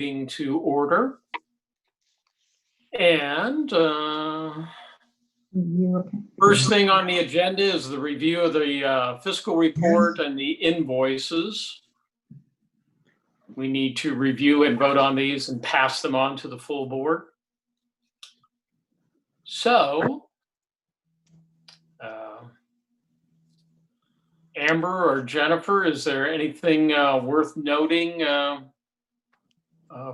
meeting to order. And first thing on the agenda is the review of the fiscal report and the invoices. We need to review and vote on these and pass them on to the full board. So, Amber or Jennifer, is there anything worth noting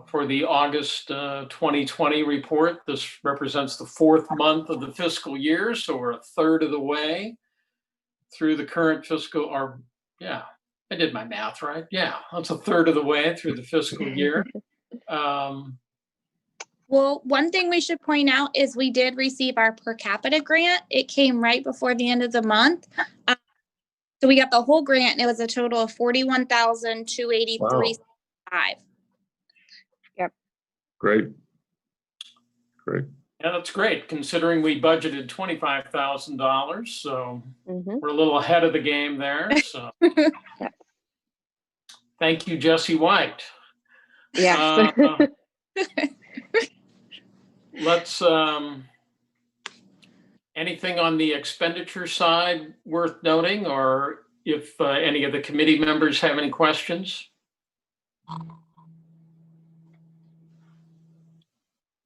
for the August 2020 report? This represents the 4th month of the fiscal year, so we're a third of the way through the current fiscal, or yeah, I did my math right. Yeah, that's a third of the way through the fiscal year. Well, one thing we should point out is we did receive our per capita grant. It came right before the end of the month. So we got the whole grant, and it was a total of $41,283.05. Wow. Yep. Great. Yeah, that's great, considering we budgeted $25,000. So we're a little ahead of the game there. So Yep. Thank you, Jesse White. Yes. Let's, anything on the expenditure side worth noting, or if any of the committee members have any questions?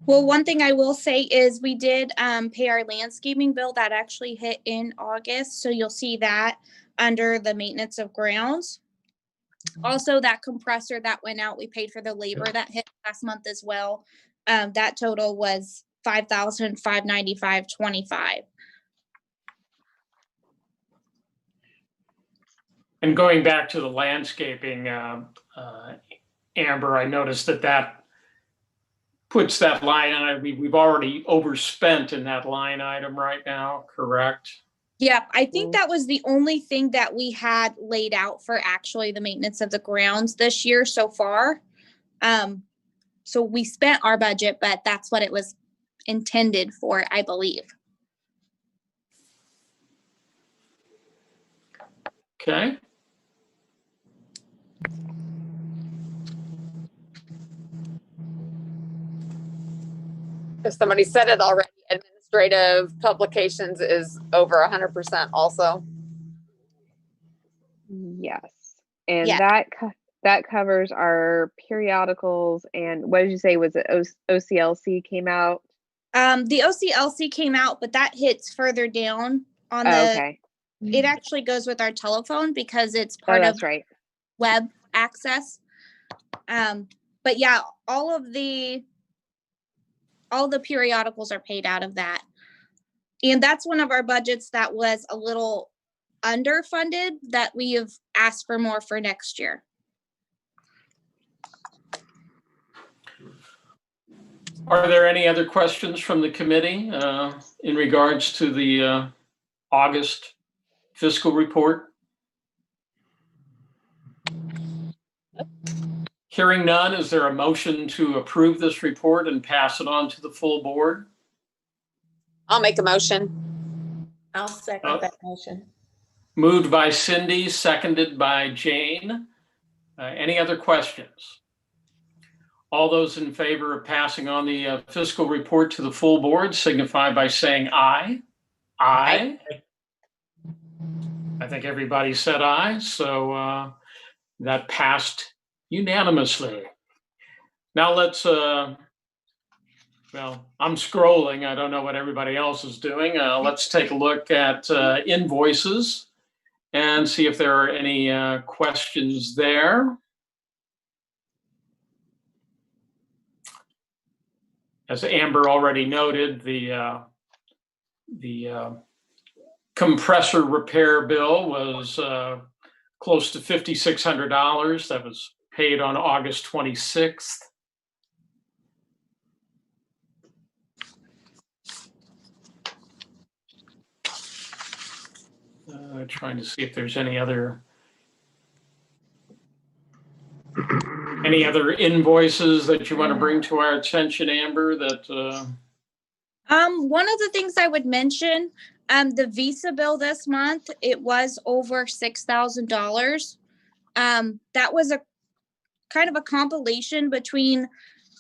Well, one thing I will say is we did pay our landscaping bill that actually hit in August. So you'll see that under the maintenance of grounds. Also, that compressor that went out, we paid for the labor that hit last month as well. That total was $5,595.25. And going back to the landscaping, Amber, I noticed that puts that line on. We've already overspent in that line item right now, correct? Yeah, I think that was the only thing that we had laid out for actually the maintenance of the grounds this year so far. So we spent our budget, but that's what it was intended for, I believe. Okay. If somebody said it already, administrative publications is over 100% also. Yes. And Yeah. that covers our periodicals. And what did you say? Was it OCLC came out? The OCLC came out, but that hits further down on the, okay. It actually goes with our telephone because it's part that's of right. web access. But yeah, all the periodicals are paid out of that. And that's one of our budgets that was a little underfunded that we have asked for more for next year. Are there any other questions from the committee in regards to the August fiscal report? Hearing none, is there a motion to approve this report and pass it on to the full board? I'll make a motion. I'll second that motion. Moved by Cindy, seconded by Jane. Any other questions? All those in favor of passing on the fiscal report to the full board signify by saying aye. Aye. I think everybody said aye, so that passed unanimously. Now let's, well, I'm scrolling. I don't know what everybody else is doing. Let's take a look at invoices and see if there are any questions there. As Amber already noted, the compressor repair bill was close to $5,600. That was paid on August 26th. Trying to see if there's any other invoices that you want to bring to our attention, Amber, that one of the things I would mention, the Visa bill this month, it was over $6,000. That was kind of a compilation between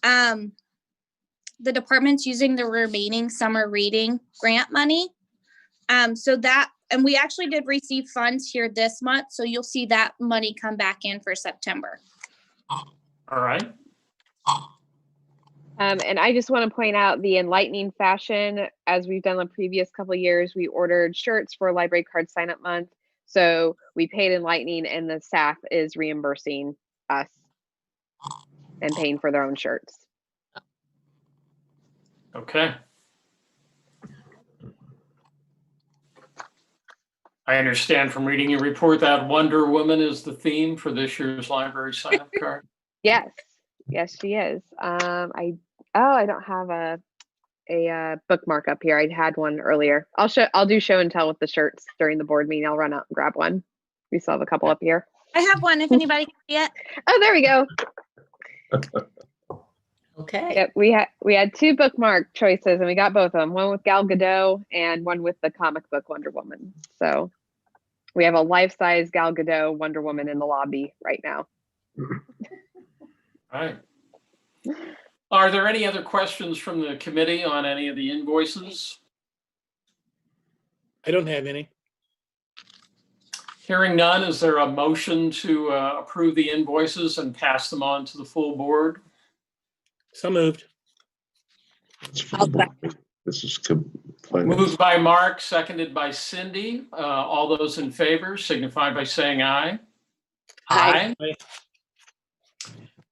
the departments using the remaining summer reading grant money. So that, and we actually did receive funds here this month, so you'll see that money come back in for September. All right. And I just want to point out the enlightening fashion, as we've done the previous couple of years, we ordered shirts for library card sign up month. So we paid enlightening and the staff is reimbursing us and paying for their own shirts. Okay. I understand from reading your report that Wonder Woman is the theme for this year's library sign-up card. Yes, yes, she is. I don't have a bookmark up here. I had one earlier. I'll do show and tell with the shirts during the board meeting. I'll run out and grab one. We still have a couple up here. I have one if anybody can see it. Oh, there we go. Okay. Yep, we had two bookmark choices and we got both of them. One with Gal Gadot and one with the comic book Wonder Woman. So we have a life-size Gal Gadot Wonder Woman in the lobby right now. All right. Are there any other questions from the committee on any of the invoices? I don't have any. Hearing none, is there a motion to approve the invoices and pass them on to the full board? So moved. It's for the board. This is finance. Moved by Mark, seconded by Cindy. All those in favor signify by saying aye. Aye.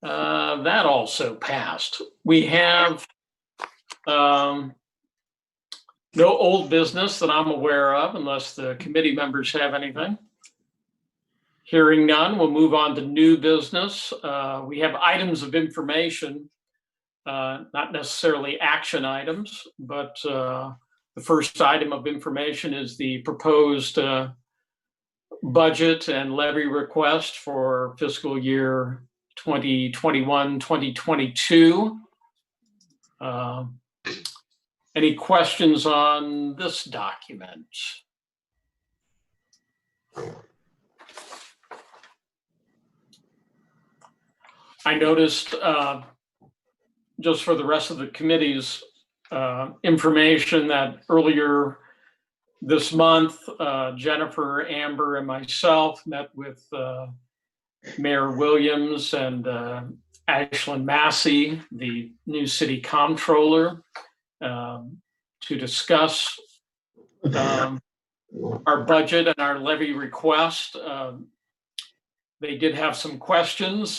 That also passed. We have no old business that I'm aware of unless the committee members have anything. Hearing none, we'll move on to new business. We have items of information, not necessarily action items, but the first item of information is the proposed budget and levy request for fiscal year 2021, 2022. Any questions on this document? I noticed, just for the rest of the committee's information, that earlier this month, Jennifer, Amber, and myself met with Mayor Williams and Ashlyn Massey, the new city comptroller, to discuss our budget and our levy request. They did have some questions.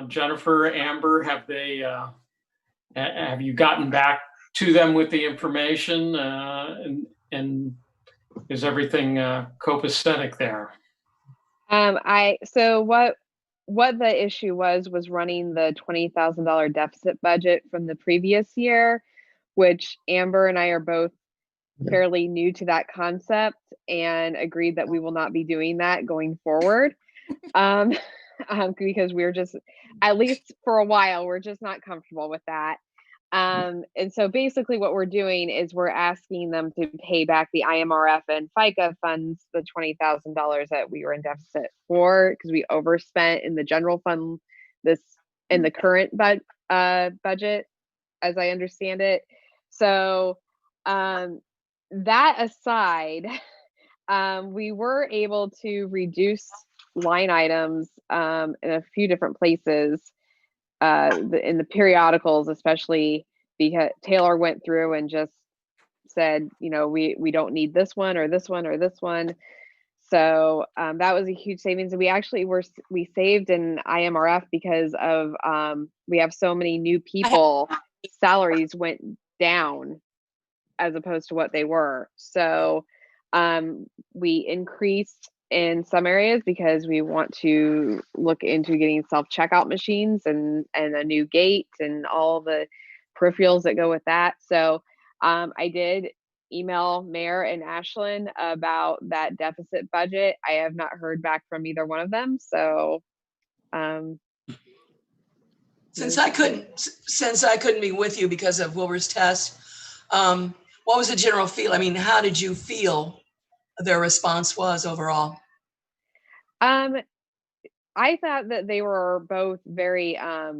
Jennifer, Amber, have you gotten back to them with the information? And is everything copacetic there? So what the issue was running the $20,000 deficit budget from the previous year, which Amber and I are both fairly new to that concept and agreed that we will not be doing that going forward. Because we're just, at least for a while, we're just not comfortable with that. And so basically what we're doing is we're asking them to pay back the IMRF and FICA funds, the $20,000 that we were in deficit for, because we overspent in the general fund in the current budget, as I understand it. So that aside, we were able to reduce line items in a few different places, in the periodicals, especially because Taylor went through and just said, we don't need this one or this one or this one. So that was a huge savings. And we saved in IMRF because of we have so many new people, salaries went down as opposed to what they were. So we increased in some areas because we want to look into getting self-checkout machines and a new gate and all the peripherals that go with that. So I did email Mayor and Ashlyn about that deficit budget. I have not heard back from either one of them. So since I couldn't be with you because of Wilbur's test, what was the general feel? I mean, how did you feel their response was overall? I thought that they were both very, I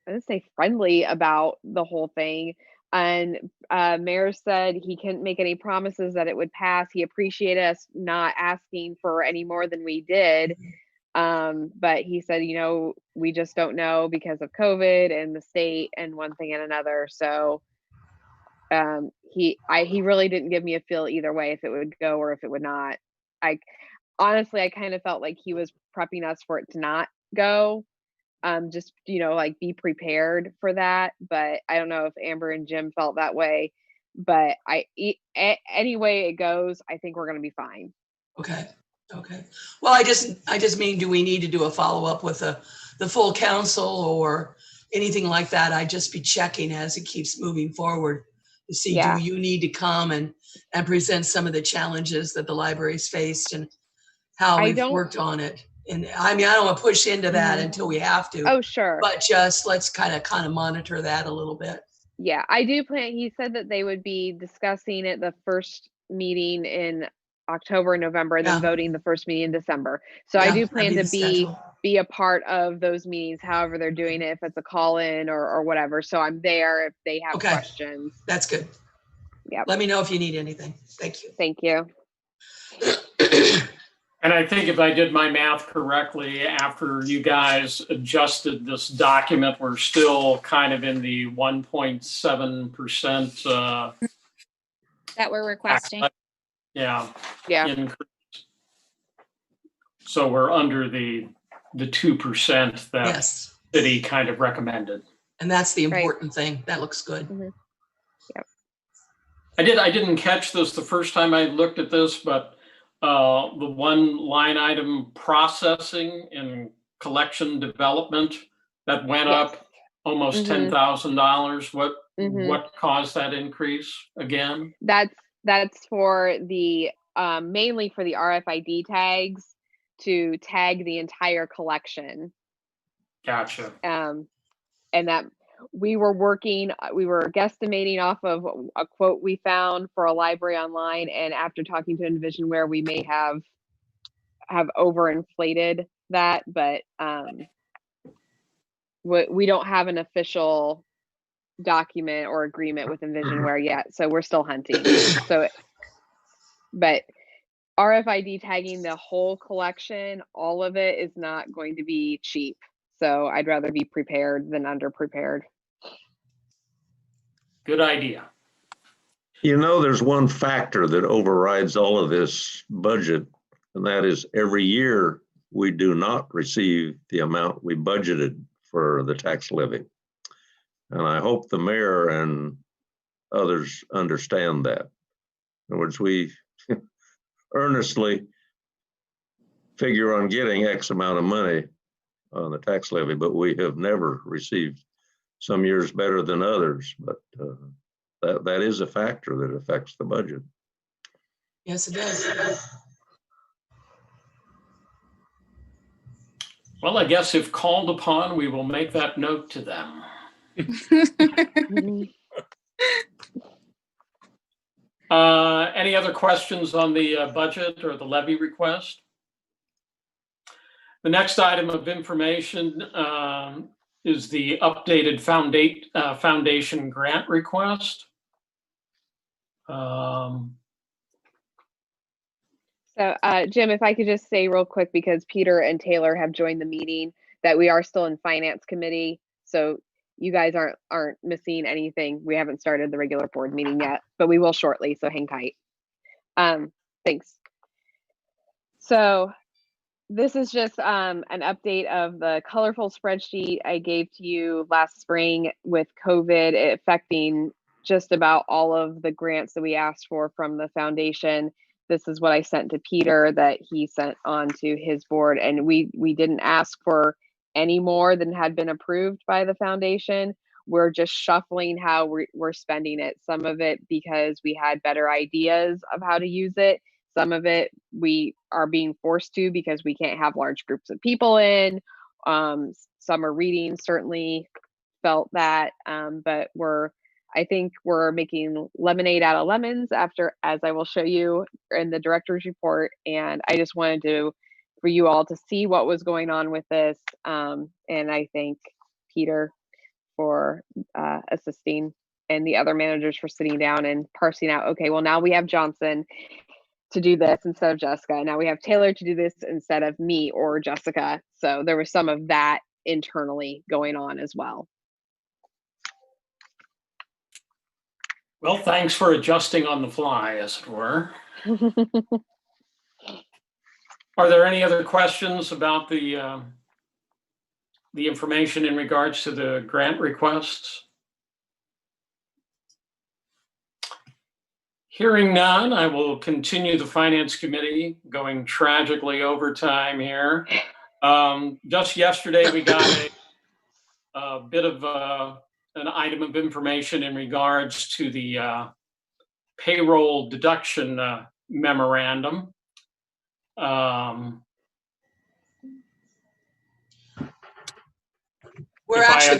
would say friendly about the whole thing. And Mayor said he couldn't make any promises that it would pass. He appreciated us not asking for any more than we did. But he said, we just don't know because of COVID and the state and one thing and another. So he really didn't give me a feel either way if it would go or if it would not. Honestly, I kind of felt like he was prepping us for it to not go. Just, like be prepared for that. But I don't know if Amber and Jim felt that way. But any way it goes, I think we're going to be fine. Okay. Well, I just mean, do we need to do a follow-up with the full council or anything like that? I'd just be checking as it keeps moving forward to see, Yeah. do you need to come and present some of the challenges that the library's faced and how we've worked on it? And I mean, I don't want to push into that until we have to. Oh, sure. But just let's kind of monitor that a little bit. Yeah, I do plan. He said that they would be discussing it the first meeting in October, November, and then voting the first meeting in December. So I do plan to be a part of those meetings, however they're doing it, if it's a call-in or whatever. So I'm there if they have questions. That's good. Yeah. Let me know if you need anything. Thank you. Thank you. And I think if I did my math correctly, after you guys adjusted this document, we're still kind of in the 1.7% That we're requesting. Yeah. increase. So we're under the 2% that city kind of recommended. And that's the important thing. That looks good. Mm-hmm. Yep. I didn't catch this the first time I looked at this, but the one line item, processing and collection development, that went up almost $10,000. What caused that increase again? That's for the mainly for the RFID tags to tag the entire collection. Gotcha. And that we were guesstimating off of a quote we found for a library online, and after talking to Envision where we may have overinflated that, but we don't have an official document or agreement with Envisionware yet, so we're still hunting. But RFID tagging the whole collection, all of it, is not going to be cheap. So I'd rather be prepared than underprepared. Good idea. There's one factor that overrides all of this budget, and that is every year we do not receive the amount we budgeted for the tax levy. And I hope the mayor and others understand that. In other words, we earnestly figure on getting X amount of money on the tax levy, but we have never received, some years better than others. But that is a factor that affects the budget. Yes, it does. Well, I guess if called upon, we will make that note to them. Any other questions on the budget or the levy request? The next item of information is the updated foundation grant request. So Jim, if I could just say real quick, because Peter and Taylor have joined the meeting, that we are still in finance committee. So you guys aren't missing anything. We haven't started the regular board meeting yet, but we will shortly, so hang tight. Thanks. So this is just an update of the colorful spreadsheet I gave to you last spring with COVID affecting just about all of the grants that we asked for from the foundation. This is what I sent to Peter that he sent on to his board, and we didn't ask for any more than had been approved by the foundation. We're just shuffling how we're spending it. Some of it because we had better ideas of how to use it. Some of it we are being forced to because we can't have large groups of people in. Summer reading certainly felt that, but I think we're making lemonade out of lemons as I will show you in the director's report. And I just wanted to for you all to see what was going on with this. And I thank Peter for assisting, and the other managers for sitting down and parsing out, okay, well, now we have Johnson to do this instead of Jessica. Now we have Taylor to do this instead of me or Jessica. So there was some of that internally going on as well. Well, thanks for adjusting on the fly, as it were. Are there any other questions about the information in regards to the grant requests? Hearing none, I will continue the Finance Committee, going tragically overtime here. Just yesterday, we got a bit of an item of information in regards to the payroll deduction memorandum. We're actually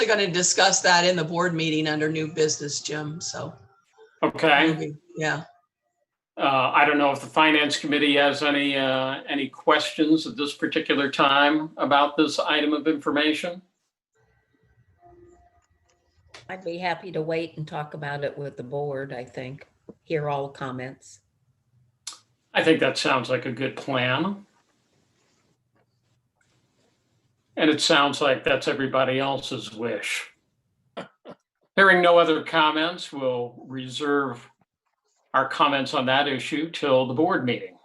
gonna discuss that in the board meeting under new business, Jim, so. Okay. Yeah. I don't know if the Finance Committee has any questions at this particular time about this item of information. I'd be happy to wait and talk about it with the board, I think. Hear all comments. I think that sounds like a good plan. And it sounds like that's everybody else's wish. Hearing no other comments, we'll reserve our comments on that issue till the board meeting.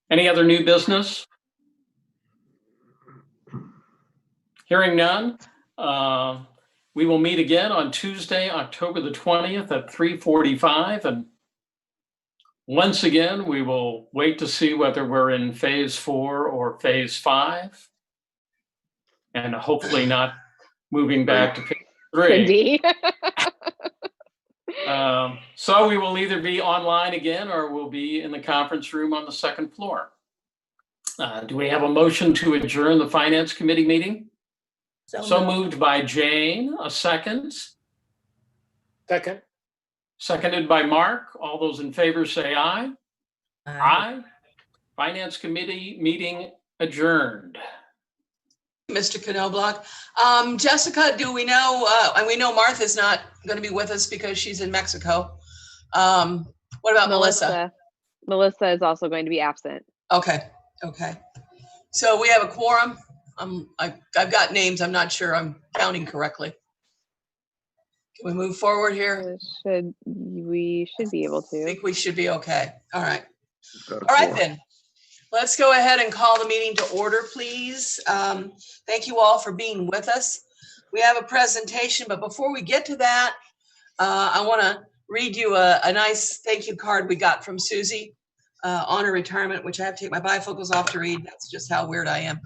Any other new business? Hearing none, we will meet again on Tuesday, October the 20th at 3:45. And once again, we will wait to see whether we're in phase 4 or phase 5. And hopefully not moving back to phase 3. So we will either be online again or we'll be in the conference room on the second floor. Do we have a motion to adjourn the Finance Committee meeting? So moved by Jane. A second? Second. Seconded by Mark. All those in favor say aye. Aye. Finance Committee meeting adjourned. Mr. Knobloch. Jessica, do we know, and we know Martha's not going to be with us because she's in Mexico. What about Melissa? Melissa is also going to be absent. Okay. So we have a quorum. I've got names. I'm not sure I'm counting correctly. Can we move forward here? We should be able to. I think we should be okay. All right. All right then. Let's go ahead and call the meeting to order, please. Thank you all for being with us. We have a presentation, but before we get to that, I want to read you a nice thank you card we got from Susie on her retirement, which I have to take my bifocals off to read. That's just how weird I am.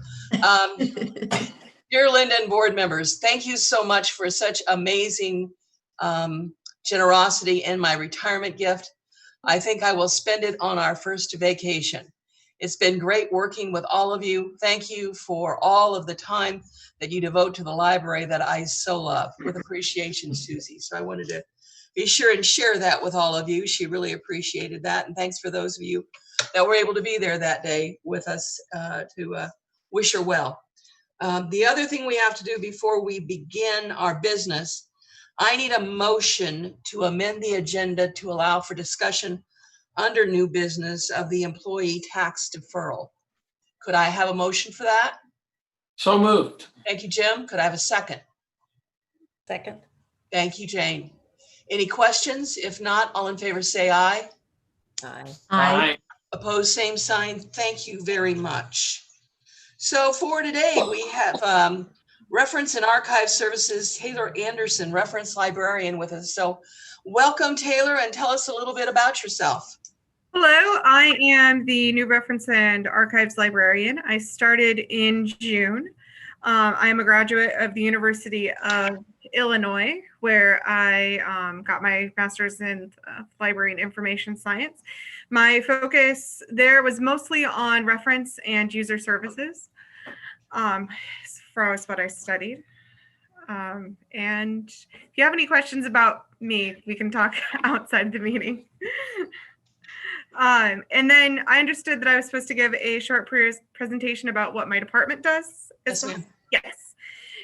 Dear Linda and board members, thank you so much for such amazing generosity in my retirement gift. I think I will spend it on our first vacation. It's been great working with all of you. Thank you for all of the time that you devote to the library that I so love. With appreciation, Susie. So I wanted to be sure and share that with all of you. She really appreciated that. And thanks for those of you that were able to be there that day with us to wish her well. The other thing we have to do before we begin our business, I need a motion to amend the agenda to allow for discussion under new business of the employee tax deferral. Could I have a motion for that? So moved. Thank you, Jim. Could I have a second? Second. Thank you, Jane. Any questions? If not, all in favor say aye. Aye. Aye. Opposed, same sign. Thank you very much. So for today, we have Reference and Archive Services, Taylor Anderson, Reference Librarian with us. So welcome, Taylor, and tell us a little bit about yourself. Hello, I am the new Reference and Archives Librarian. I started in June. I am a graduate of the University of Illinois, where I got my master's in library and information science. My focus there was mostly on reference and user services, as far as what I studied. And if you have any questions about me, we can talk outside the meeting. And then I understood that I was supposed to give a short presentation about what my department does. Yes, ma'am. Yes.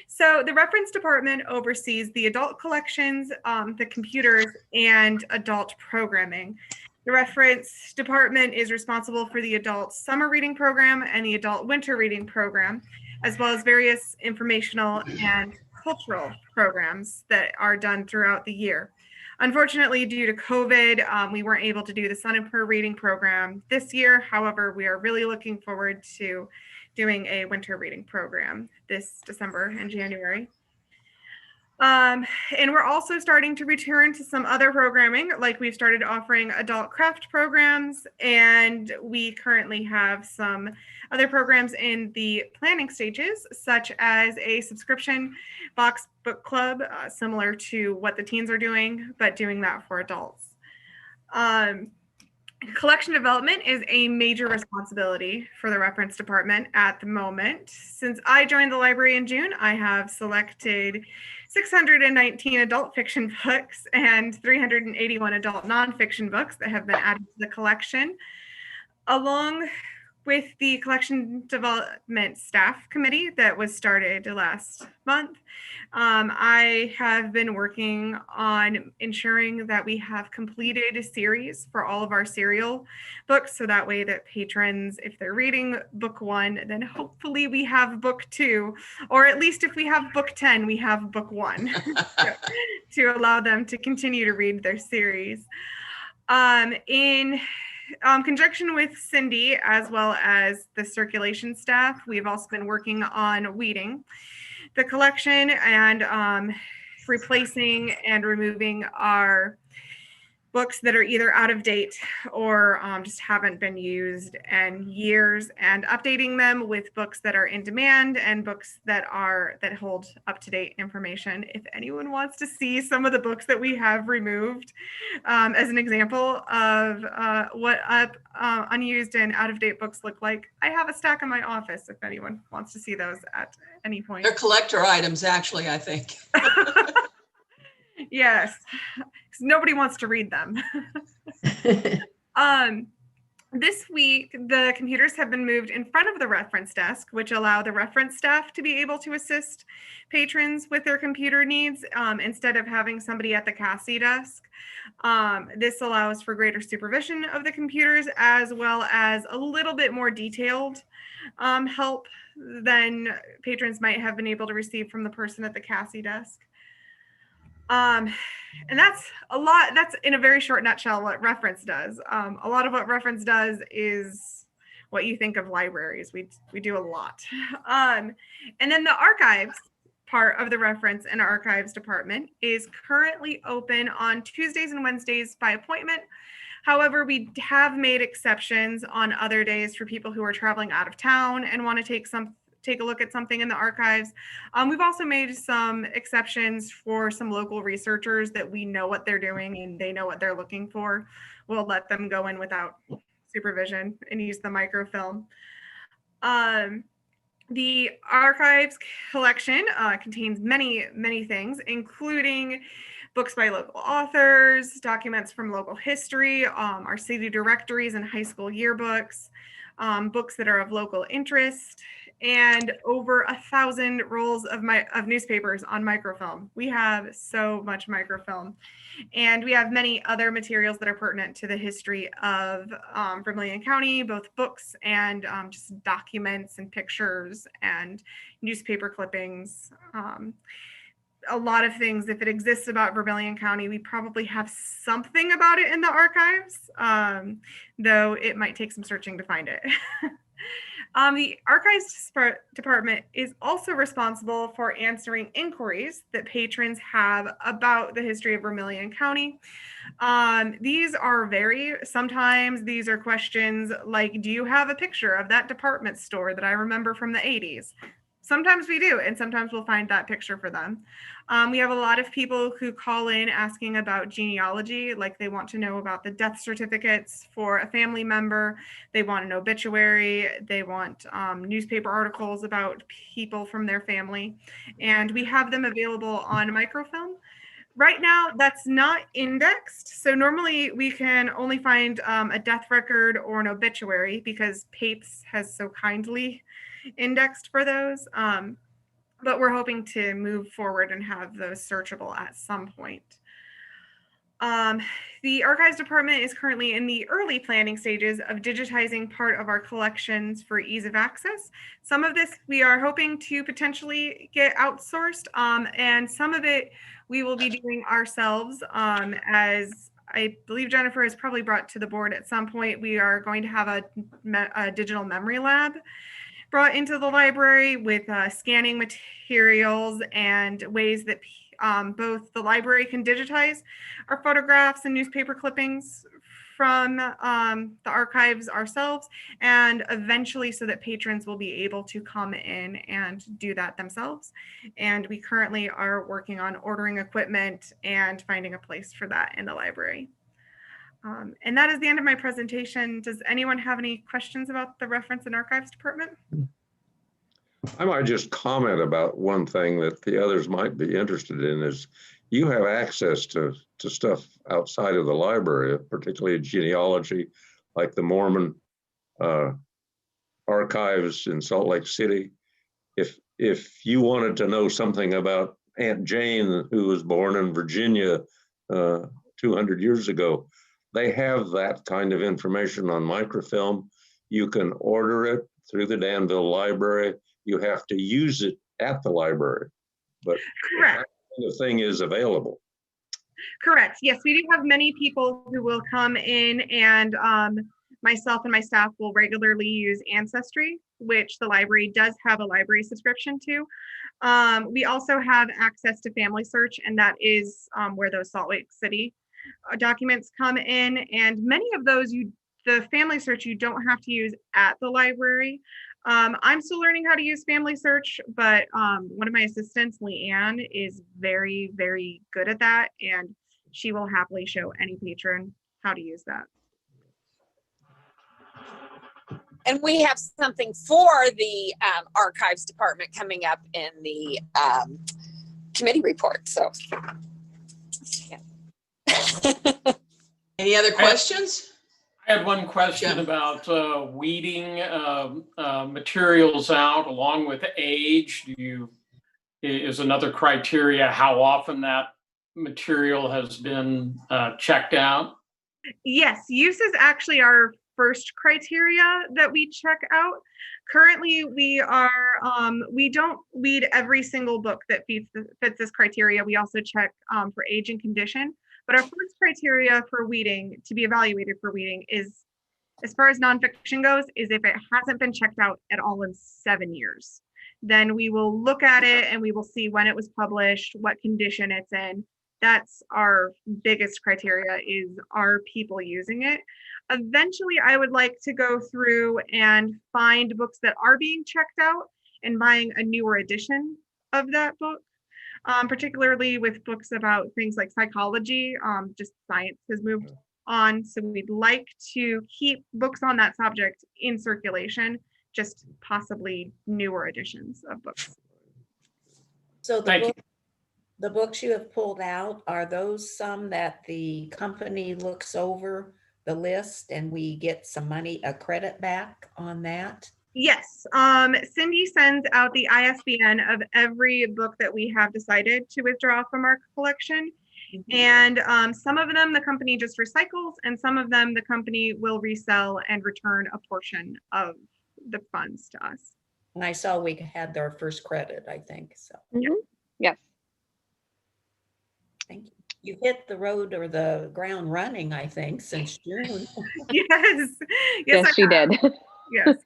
So the reference department oversees the adult collections, the computers, and adult programming. The reference department is responsible for the adult summer reading program and the adult winter reading program, as well as various informational and cultural programs that are done throughout the year. Unfortunately, due to COVID, we weren't able to do the Sun and Prayer reading program this year. However, we are really looking forward to doing a winter reading program this December and January. And we're also starting to return to some other programming, like we've started offering adult craft programs, and we currently have some other programs in the planning stages, such as a subscription box book club, similar to what the teens are doing, but doing that for adults. Collection development is a major responsibility for the reference department at the moment. Since I joined the library in June, I have selected 619 adult fiction books and 381 adult nonfiction books that have been added to the collection. Along with the collection development staff committee that was started last month, I have been working on ensuring that we have completed a series for all of our serial books, so that way that patrons, if they're reading book 1, then hopefully we have book 2, or at least if we have book 10, we have book 1 to allow them to continue to read their series. In conjunction with Cindy, as well as the circulation staff, we've also been working on weeding the collection and replacing and removing our books that are either out of date or just haven't been used in years, and updating them with books that are in demand and books that hold up-to-date information. If anyone wants to see some of the books that we have removed as an example of what unused and out-of-date books look like, I have a stack in my office if anyone wants to see those at any point. They're collector items, actually, I think. Yes, because nobody wants to read them. This week, the computers have been moved in front of the reference desk, which allow the reference staff to be able to assist patrons with their computer needs instead of having somebody at the CASI desk. This allows for greater supervision of the computers, as well as a little bit more detailed help than patrons might have been able to receive from the person at the CASI desk. And that's a lot. That's in a very short nutshell what reference does. A lot of what reference does is what you think of libraries. We do a lot. And then the archives part of the reference and archives department is currently open on Tuesdays and Wednesdays by appointment. However, we have made exceptions on other days for people who are traveling out of town and want to take a look at something in the archives. We've also made some exceptions for some local researchers that we know what they're doing and they know what they're looking for. We'll let them go in without supervision and use the microfilm. The archives collection contains many, many things, including books by local authors, documents from local history, our city directories and high school yearbooks, books that are of local interest, and over 1,000 rolls of newspapers on microfilm. We have so much microfilm, and we have many other materials that are pertinent to the history of Vermilion County, both books and just documents and pictures and newspaper clippings. A lot of things, if it exists about Vermilion County, we probably have something about it in the archives, though it might take some searching to find it. The archives department is also responsible for answering inquiries that patrons have about the history of Vermilion County. Sometimes these are questions like, do you have a picture of that department store that I remember from the 80s? Sometimes we do, and sometimes we'll find that picture for them. We have a lot of people who call in asking about genealogy, like they want to know about the death certificates for a family member. They want an obituary. They want newspaper articles about people from their family. And we have them available on microfilm. Right now, that's not indexed. So normally we can only find a death record or an obituary because PAPES has so kindly indexed for those. But we're hoping to move forward and have those searchable at some point. The Archives Department is currently in the early planning stages of digitizing part of our collections for ease of access. Some of this we are hoping to potentially get outsourced, and some of it we will be doing ourselves. As I believe Jennifer has probably brought to the board at some point, we are going to have a digital memory lab brought into the library with scanning materials and ways that both the library can digitize our photographs and newspaper clippings from the archives ourselves, and eventually so that patrons will be able to come in and do that themselves. And we currently are working on ordering equipment and finding a place for that in the library. And that is the end of my presentation. Does anyone have any questions about the Reference and Archives Department? I might just comment about one thing that the others might be interested in is you have access to stuff outside of the library, particularly genealogy, like the Mormon archives in Salt Lake City. If you wanted to know something about Aunt Jane, who was born in Virginia 200 years ago, they have that kind of information on microfilm. You can order it through the Danville Library. You have to use it at the library, but Correct. the thing is available. Correct. Yes, we do have many people who will come in, and myself and my staff will regularly use Ancestry, which the library does have a library subscription to. We also have access to Family Search, and that is where those Salt Lake City documents come in. And many of those, the Family Search, you don't have to use at the library. I'm still learning how to use Family Search, but one of my assistants, Leanne, is very, very good at that, and she will happily show any patron how to use that. And we have something for the Archives Department coming up in the committee report, so. Yeah. Any other questions? I had one question about weeding materials out along with age. Is another criteria how often that material has been checked out? Yes, use is actually our first criteria that we check out. Currently, we don't weed every single book that fits this criteria. We also check for age and condition. But our first criteria for weeding, to be evaluated for weeding, is, as far as nonfiction goes, is if it hasn't been checked out at all in 7 years. Then we will look at it and we will see when it was published, what condition it's in. That's our biggest criteria, is are people using it? Eventually, I would like to go through and find books that are being checked out and buying a newer edition of that book. Particularly with books about things like psychology, just science has moved on. So we'd like to keep books on that subject in circulation, just possibly newer editions of books. So the books you have pulled out, are those some that the company looks over the list and we get some money, a credit back on that? Yes, Cindy sends out the ISBN of every book that we have decided to withdraw from our collection. And some of them the company just recycles, and some of them the company will resell and return a portion of the funds to us. And I saw we had our first credit, I think, so. Mm-hmm. Yes. Thank you. You hit the road or the ground running, I think, since June. Yes, she did. Yes.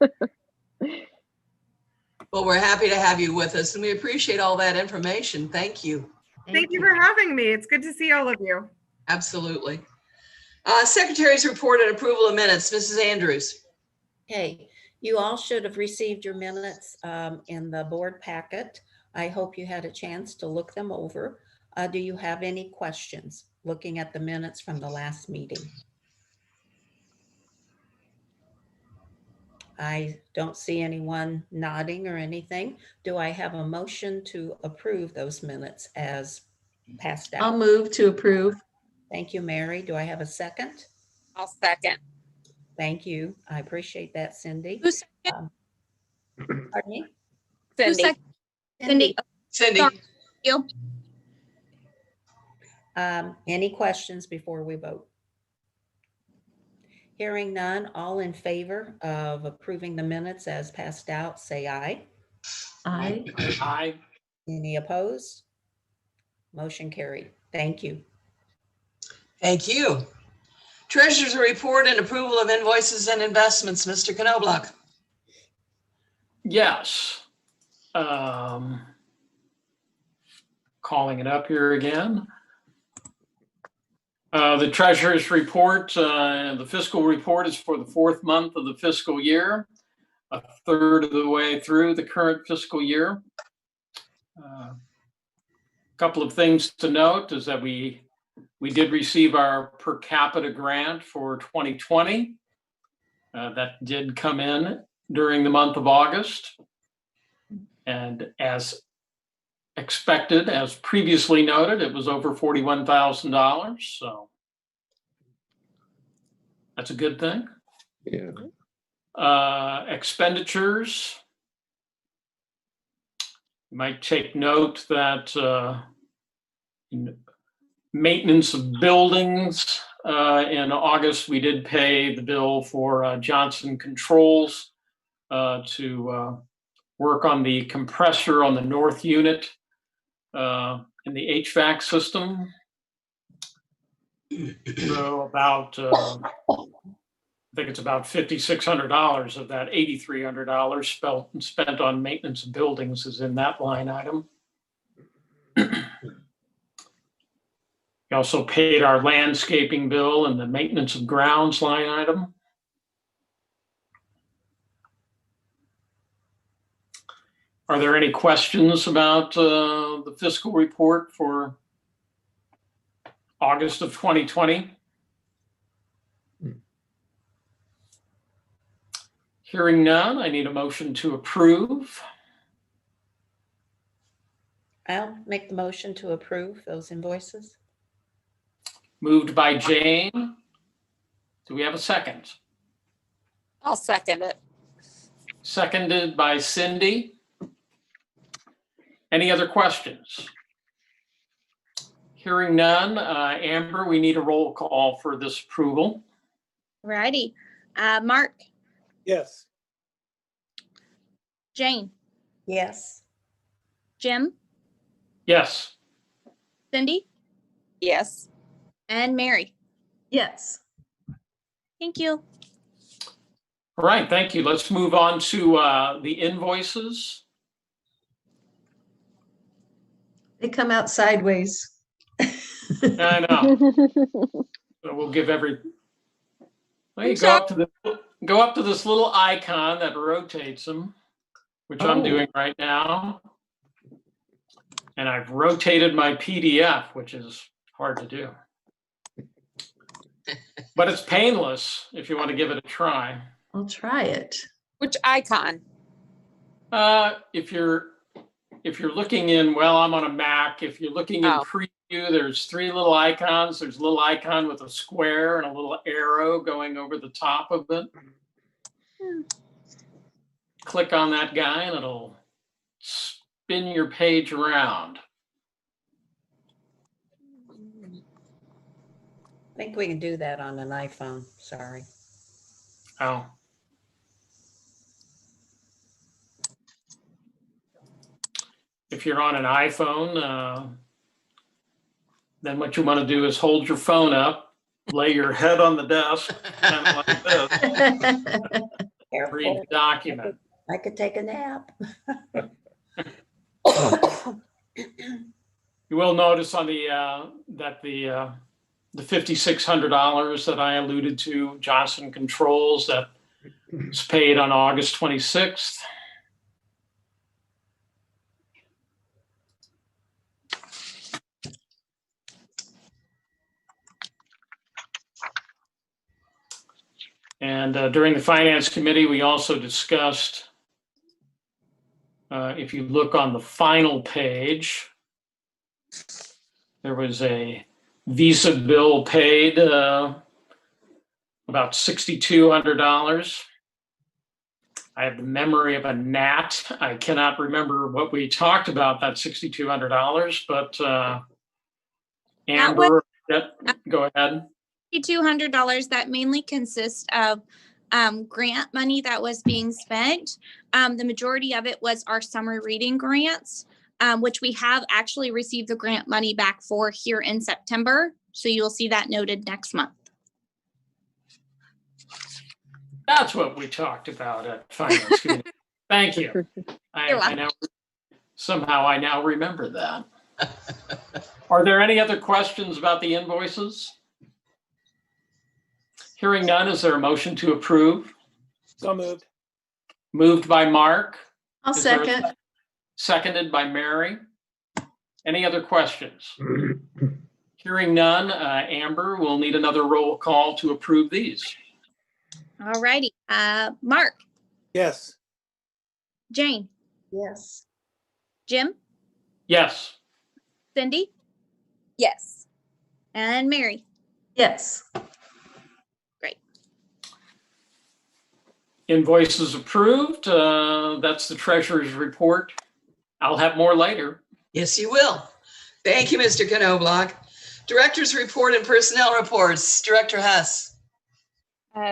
Well, we're happy to have you with us, and we appreciate all that information. Thank you. Thank you for having me. It's good to see all of you. Absolutely. Secretary's report and approval of minutes. Mrs. Andrews. Okay, you all should have received your minutes in the board packet. I hope you had a chance to look them over. Do you have any questions looking at the minutes from the last meeting? I don't see anyone nodding or anything. Do I have a motion to approve those minutes as passed I'll out. move to approve. Thank you, Mary. Do I have a second? I'll second. Thank you. I appreciate that, Cindy. Who's second? Pardon me? Who's Cindy. second? Cindy. Cindy, Sorry. You. Any questions before we vote? Hearing none, all in favor of approving the minutes as passed out, say aye. Aye. Aye. Any opposed? Motion carried. Thank you. thank you. Treasurer's report and approval of invoices and investments, Mr. Knobloch. Yes. Calling it up here again. The treasurer's report, the fiscal report is for the 4th month of the fiscal year, a third of the way through the current fiscal year. A couple of things to note is that we did receive our per capita grant for 2020. That did come in during the month of August. And as expected, as previously noted, it was over $41,000. So that's a good thing. Yeah. Expenditures. You might take note that maintenance of buildings, in August, we did pay the bill for Johnson Controls to work on the compressor on the north unit in the HVAC system. So about, I think it's about $5,600 of that $8,300 spent on maintenance of buildings is in that line item. We also paid our landscaping bill and the maintenance of grounds line item. Are there any questions about the fiscal report for August of 2020? Hearing none, I need a motion to approve. I'll make the motion to approve those invoices. Moved by Jane. Do we have a second? I'll second it. Seconded by Cindy. Any other questions? Hearing none, Amber, we need a roll call for this approval. Righty. Mark, Yes. Jane, Yes. Jim, Yes. Cindy, Yes. and Mary. Yes. Thank you. All right, thank you. Let's move on to the invoices. They come out sideways. I know. So we'll give well, you go up to this little icon that rotates them, which I'm doing right now. And I've rotated my PDF, which is hard to do. But it's painless if you want to give it a try. I'll try it. Which icon? If you're looking in, well, I'm on a Mac. If you're looking in preview, there's 3 little icons. There's a little icon with a square and a little arrow going over the top of it. Click on that guy and it'll spin your page around. I think we can do that on an iPhone. Sorry. Oh. If you're on an iPhone, then what you want to do is hold your phone up, lay your head on the desk, kind of like this, read the document. I could take a nap. You will notice on that the $5,600 that I alluded to, Johnson Controls, that was paid on August 26th. And during the Finance Committee, we also discussed, if you look on the final page, There was a Visa bill paid, about $6,200. I have the memory of a gnat. I cannot remember what we talked about that $6,200, but Amber, go ahead. $200 that mainly consists of grant money that was being spent. The majority of it was our summer reading grants, which we have actually received the grant money back for here in September. So you'll see that noted next month. That's what we talked about at Finance Committee. Thank you. Somehow I now remember that. Are there any other questions about the invoices? Hearing none, is there a motion to approve? So moved. Moved by Mark. I'll Is there a second. Seconded by Mary. Any other questions? Hearing none, Amber, we'll need another roll call to approve these. All righty. Mark, Yes. Jane, Yes. Jim, Yes. Cindy, Yes. and Mary. Yes. Great. Invoices approved. That's the treasurer's report. I'll have more later. Yes, you will. Thank you, Mr. Knobloch. Director's report and personnel reports. Director Hess.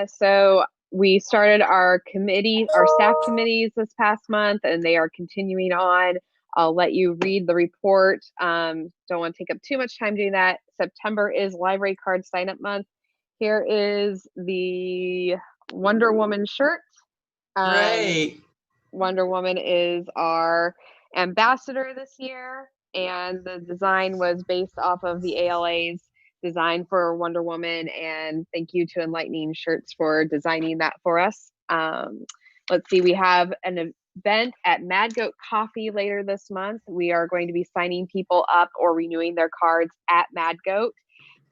So we started our staff committees this past month, and they are continuing on. I'll let you read the report. Don't want to take up too much time doing that. September is library card sign up month. Here is the Wonder Woman shirt. Great. Wonder Woman is our ambassador this year, and the design was based off of the ALA's design for Wonder Woman, and thank you to Enlightening Shirts for designing that for us. Let's see, we have an event at Mad Goat Coffee later this month. We are going to be signing people up or renewing their cards at Mad Goat,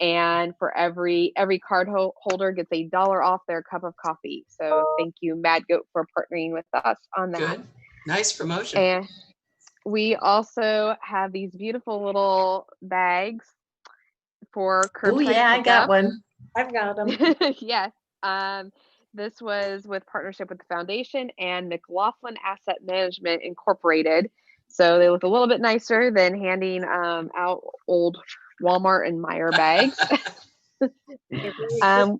and for every card holder gets $1 off their cup of coffee. So thank you, Mad Goat, for partnering with us on that. Good. Nice promotion. And we also have these beautiful little bags for curbside Oh yeah, I got pickup. one. I've got them. Yes. This was with partnership with the foundation and McLaughlin Asset Management Incorporated. So they look a little bit nicer than handing out old Walmart and Meijer bags.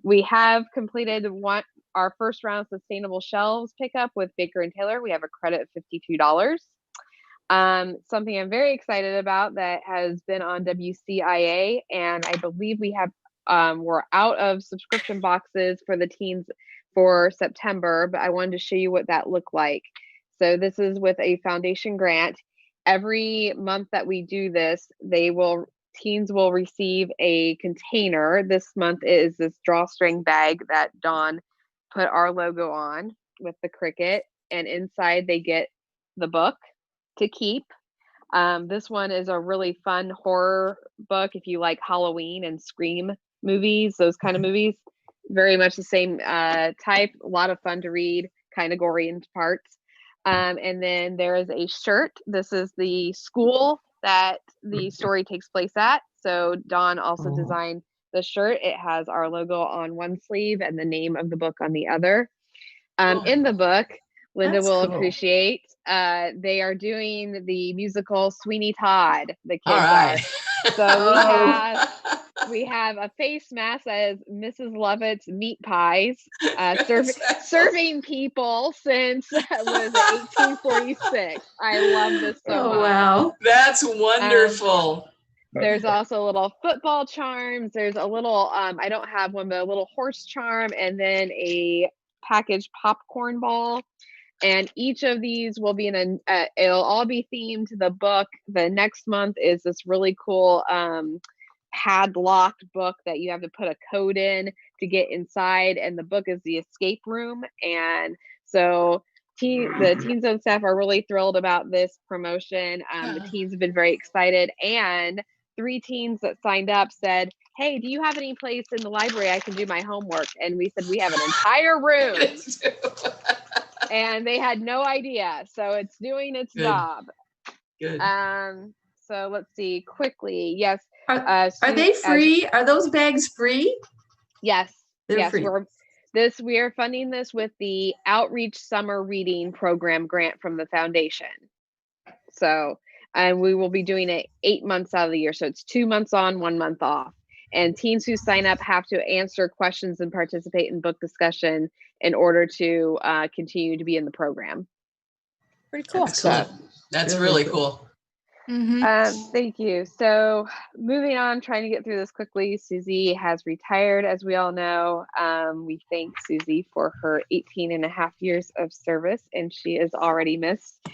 We have completed our first round of sustainable shelves pickup with Baker and Taylor. We have a credit of $52. Something I'm very excited about that has been on WCIA, and I believe we have we're out of subscription boxes for the teens for September, but I wanted to show you what that looked like. So this is with a foundation grant. Every month that we do this, teens will receive a container. This month is this drawstring bag that Dawn put our logo on with the cricket, and inside they get the book to keep. This one is a really fun horror book if you like Halloween and Scream movies, those kind of movies. Very much the same type, a lot of fun to read, kind of gory in parts. And then there is a shirt. This is the school that the story takes place at. So Dawn also designed the shirt. It has our logo on one sleeve and the name of the book on the other. In the book, Linda That's will cool. appreciate, they are doing the musical Sweeney Todd. The kids All right. are. So we have a face mask that is Mrs. Lovett's meat pies, serving people since was it 1846. I love this so much. Wow. That's wonderful. There's also little football charms. There's a little, I don't have one, but a little horse charm, and then a packaged popcorn ball. And each of these will be it'll all be themed to the book. The next month is this really cool padlocked book that you have to put a code in to get inside. And the book is the escape room. And so the Teen Zone staff are really thrilled about this promotion. The teens have been very excited. And 3 teens that signed up said, hey, do you have any place in the library I can do my homework? And we said, we have an entire room. And they had no idea. So it's doing its job. Good. So let's see quickly. Yes, Are they free? Are those bags free? Yes. They're Yes. free. We are funding this with the Outreach Summer Reading Program grant from the foundation. So, and we will be doing it 8 months out of the year. So it's 2 months on, 1 month off. And teens who sign up have to answer questions and participate in book discussion in order to continue to be in the program. Pretty cool. Excellent. That's really cool. Thank you. So moving on, trying to get through this quickly. Susie has retired, as we all know. We thank Susie for her 18 and a half years of service, and she is already missed.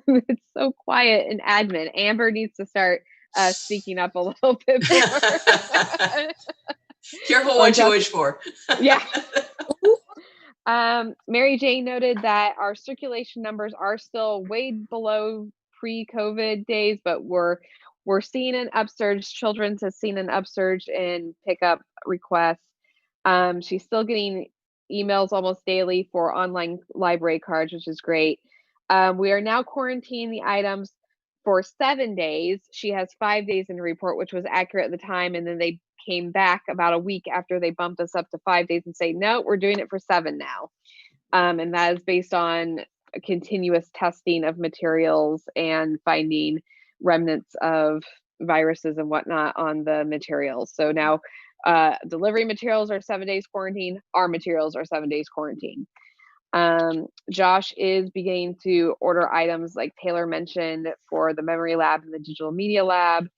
It's so quiet in admin. Amber needs to start speaking up a little bit more. Careful what you wish for. Yeah. Mary Jane noted that our circulation numbers are still way below pre-COVID days, but we're seeing an upsurge. Children's has seen an upsurge in pickup requests. She's still getting emails almost daily for online library cards, which is great. We are now quarantining the items for 7 days. She has 5 days in the report, which was accurate at the time, and then they came back about a week after they bumped us up to 5 days and say, no, we're doing it for 7 now. And that is based on continuous testing of materials and finding remnants of viruses and whatnot on the materials. So now delivery materials are 7 days quarantine. Our materials are 7 days quarantine. Josh is beginning to order items like Taylor mentioned for the memory lab and the digital media lab.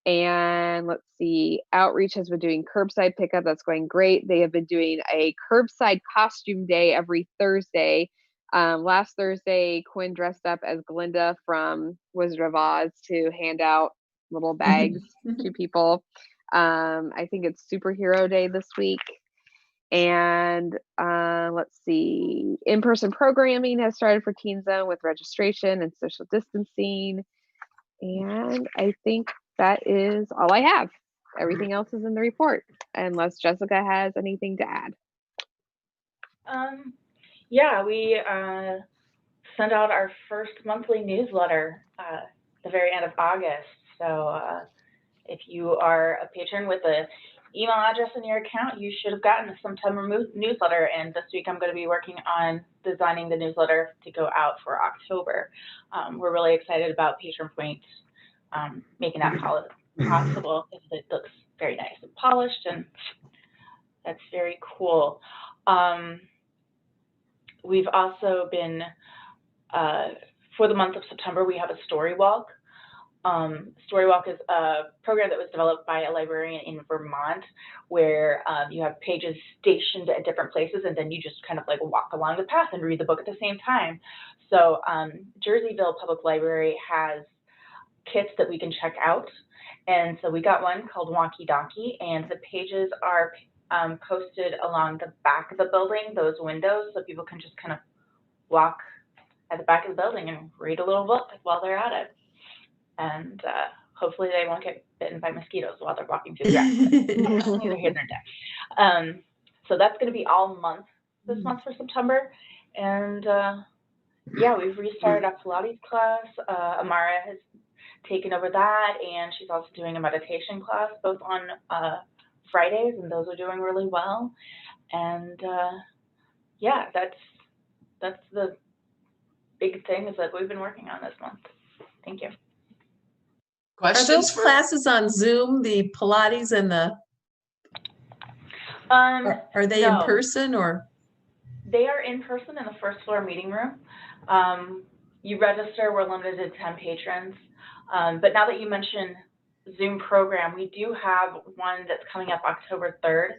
And let's see, Outreach has been doing curbside pickup. That's going great. They have been doing a curbside costume day every Thursday. Last Thursday, Quinn dressed up as Glinda from Wizard of Oz to hand out little bags to people. I think it's Superhero Day this week. And let's see, in-person programming has started for Teen Zone with registration and social distancing. And I think that is all I have. Everything else is in the report, unless Jessica has anything to add. Yeah, we sent out our first monthly newsletter at the very end of August. So if you are a patron with an email address in your account, you should have gotten a September newsletter. And this week I'm going to be working on designing the newsletter to go out for October. We're really excited about Patron Point making that possible. It looks very nice and polished, and that's very cool. We've also been, for the month of September, we have a story walk. Story walk is a program that was developed by a librarian in Vermont, where you have pages stationed at different places, and then you just kind of like walk along the path and read the book at the same time. So Jerseyville Public Library has kits that we can check out. And so we got one called Wonky Donkey, and the pages are posted along the back of the building, those windows, so people can just kind of walk at the back of the building and read a little book while they're at it. And hopefully they won't get bitten by mosquitoes while they're walking through the grass. Neither here nor there. So that's going to be all month this month for September. And yeah, we've restarted our Pilates class. Amara has taken over that, and she's also doing a meditation class both on Fridays, and those are doing really well. And yeah, that's the big thing is that we've been working on this month. Thank you. Questions? Are those classes on Zoom, the Pilates and the? Are they in person or? They are in person in the first floor meeting room. You register, we're limited to 10 patrons. But now that you mention Zoom program, we do have one that's coming up October 3rd.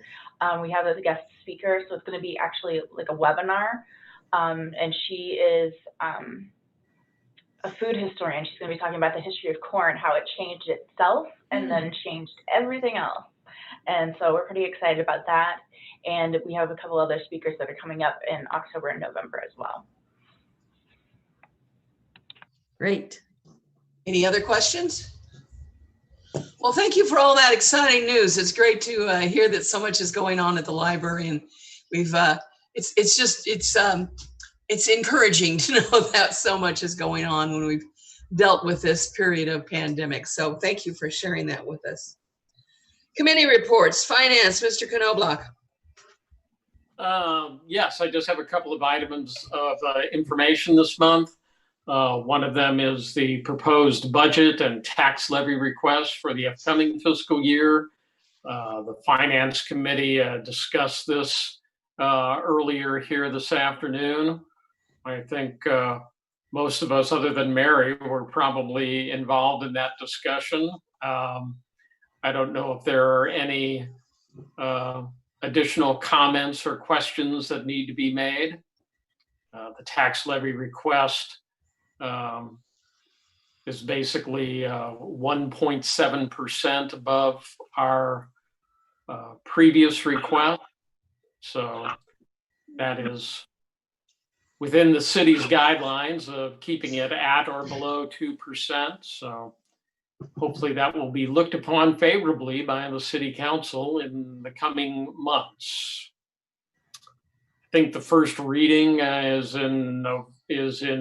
We have a guest speaker, so it's going to be actually like a webinar. And she is a food historian. She's going to be talking about the history of corn, how it changed itself and then changed everything else. And so we're pretty excited about that. And we have a couple other speakers that are coming up in October and November as well. Great. Any other questions? Well, thank you for all that exciting news. It's great to hear that so much is going on at the library, and we've it's encouraging to know that so much is going on when we've dealt with this period of pandemic. So thank you for sharing that with us. Committee reports, Finance, Mr. Knobloch. Yes, I just have a couple of items of information this month. One of them is the proposed budget and tax levy request for the upcoming fiscal year. The Finance Committee discussed this earlier here this afternoon. I think most of us, other than Mary, were probably involved in that discussion. I don't know if there are any additional comments or questions that need to be made. The tax levy request is basically 1.7% above our previous request. So that is within the city's guidelines of keeping it at or below 2%. So hopefully that will be looked upon favorably by the city council in the coming months. I think the first reading is in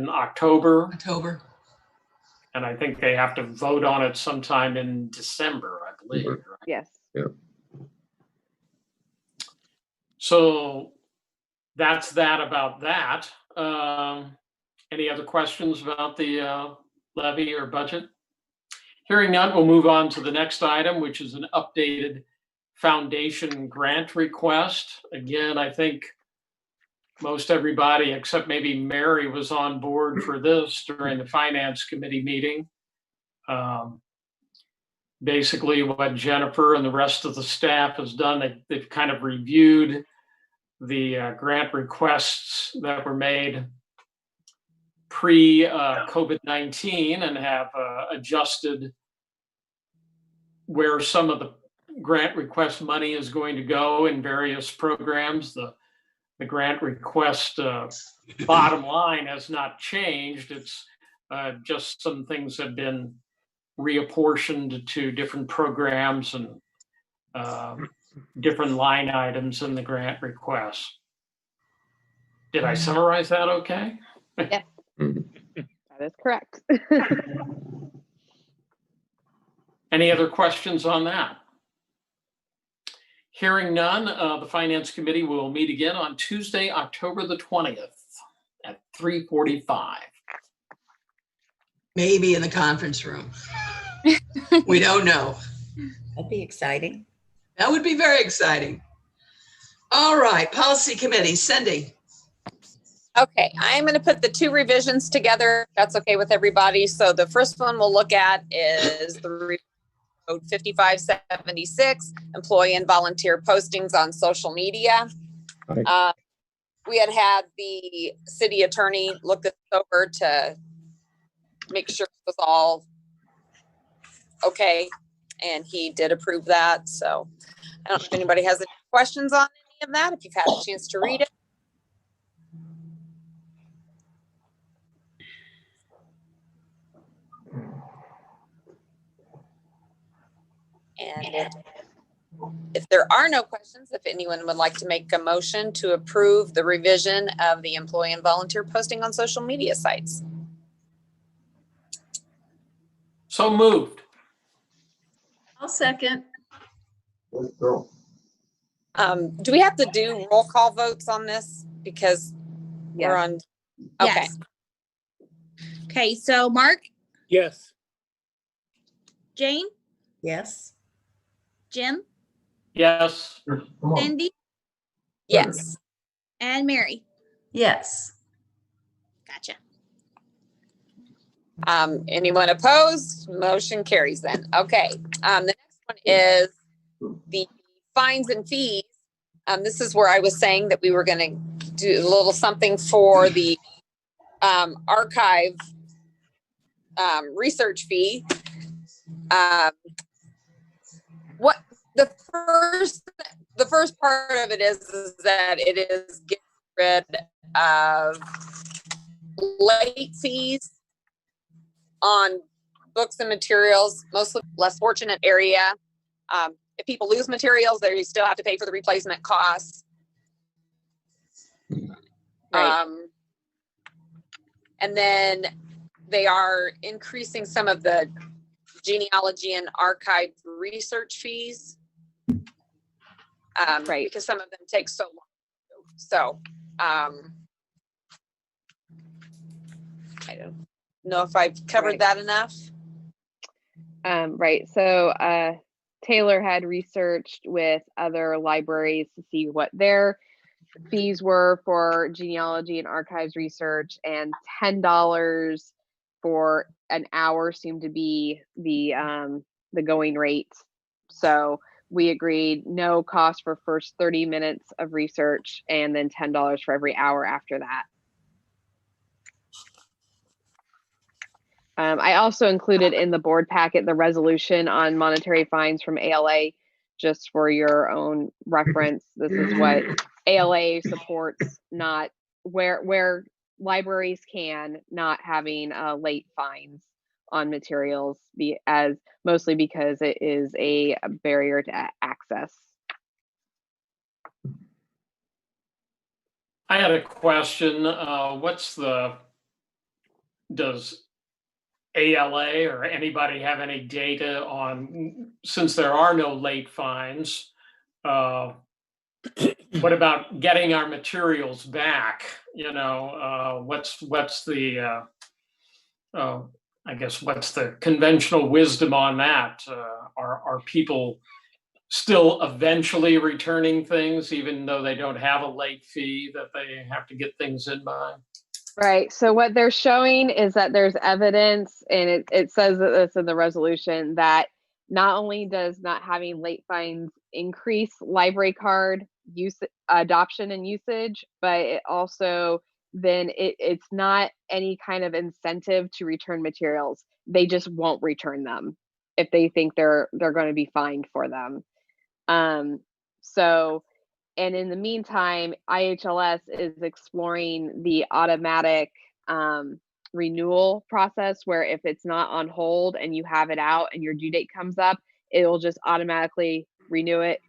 October. And I think they have to vote on it sometime in December, I believe. Right? Yes. Yeah. So that's that about that. Any other questions about the levy or budget? Hearing none, we'll move on to the next item, which is an updated foundation grant request. Again, I think most everybody, except maybe Mary, was on board for this during the Finance Committee meeting. Basically, what Jennifer and the rest of the staff has done, they've kind of reviewed the grant requests that were made pre-COVID-19 and have adjusted where some of the grant request money is going to go in various programs. The grant request bottom line has not changed. It's just some things have been reapportioned to different programs and different line items in the grant request. Did I summarize that okay? Yes, that is correct. Any other questions on that? Hearing none, the Finance Committee will meet again on Tuesday, October the 20th at 3:45. Maybe in the conference room. We don't know. That'd be exciting. That would be very exciting. All right, Policy Committee, Cindy. Okay, I'm going to put the two revisions together. If that's okay with everybody. So the first one we'll look at is the Code 5576, employee and volunteer postings on social media. We had the city attorney look this over to make sure it was all okay, and he did approve that. So I don't know if anybody has any questions on any of that, if you've had a chance to read it. And if there are no questions, if anyone would like to make a motion to approve the revision of the employee and volunteer posting on social media sites. So moved. I'll second. Do we have to do roll call votes on this? Because we're on. Okay. Yes. Okay, so Mark, Yes. Jane, Yes. Jim, Yes. Cindy, Yes. and Mary. Yes. Gotcha. Anyone opposed? Motion carries then. Okay. The next one is the fines and fees. This is where I was saying that we were going to do a little something for the archive research fee. What the first part of it is that it is getting rid of late fees on books and materials, mostly less fortunate area. If people lose materials, they still have to pay for the replacement costs. Right. And then they are increasing some of the genealogy and archive research fees. Right. Because some of them take so long. So, I don't know if I've covered that enough. Right. So Taylor had researched with other libraries to see what their fees were for genealogy and archives research, and $10 for an hour seemed to be the going rate. So we agreed no cost for first 30 minutes of research, and then $10 for every hour after that. I also included in the board packet the resolution on monetary fines from ALA, just for your own reference. This is what ALA supports, not where libraries can, not having late fines on materials, mostly because it is a barrier to access. I had a question. Does ALA or anybody have any data on, since there are no late fines, what about getting our materials back? You know, what's the I guess what's the conventional wisdom on that? Are people still eventually returning things, even though they don't have a late fee that they have to get things in by? Right. So what they're showing is that there's evidence, and it says that this in the resolution, that not only does not having late fines increase library card use adoption and usage, but it also then it's not any kind of incentive to return materials. They just won't return them if they think they're going to be fined for them. And in the meantime, IHLS is exploring the automatic renewal process, where if it's not on hold and you have it out and your due date comes up, it'll just automatically renew it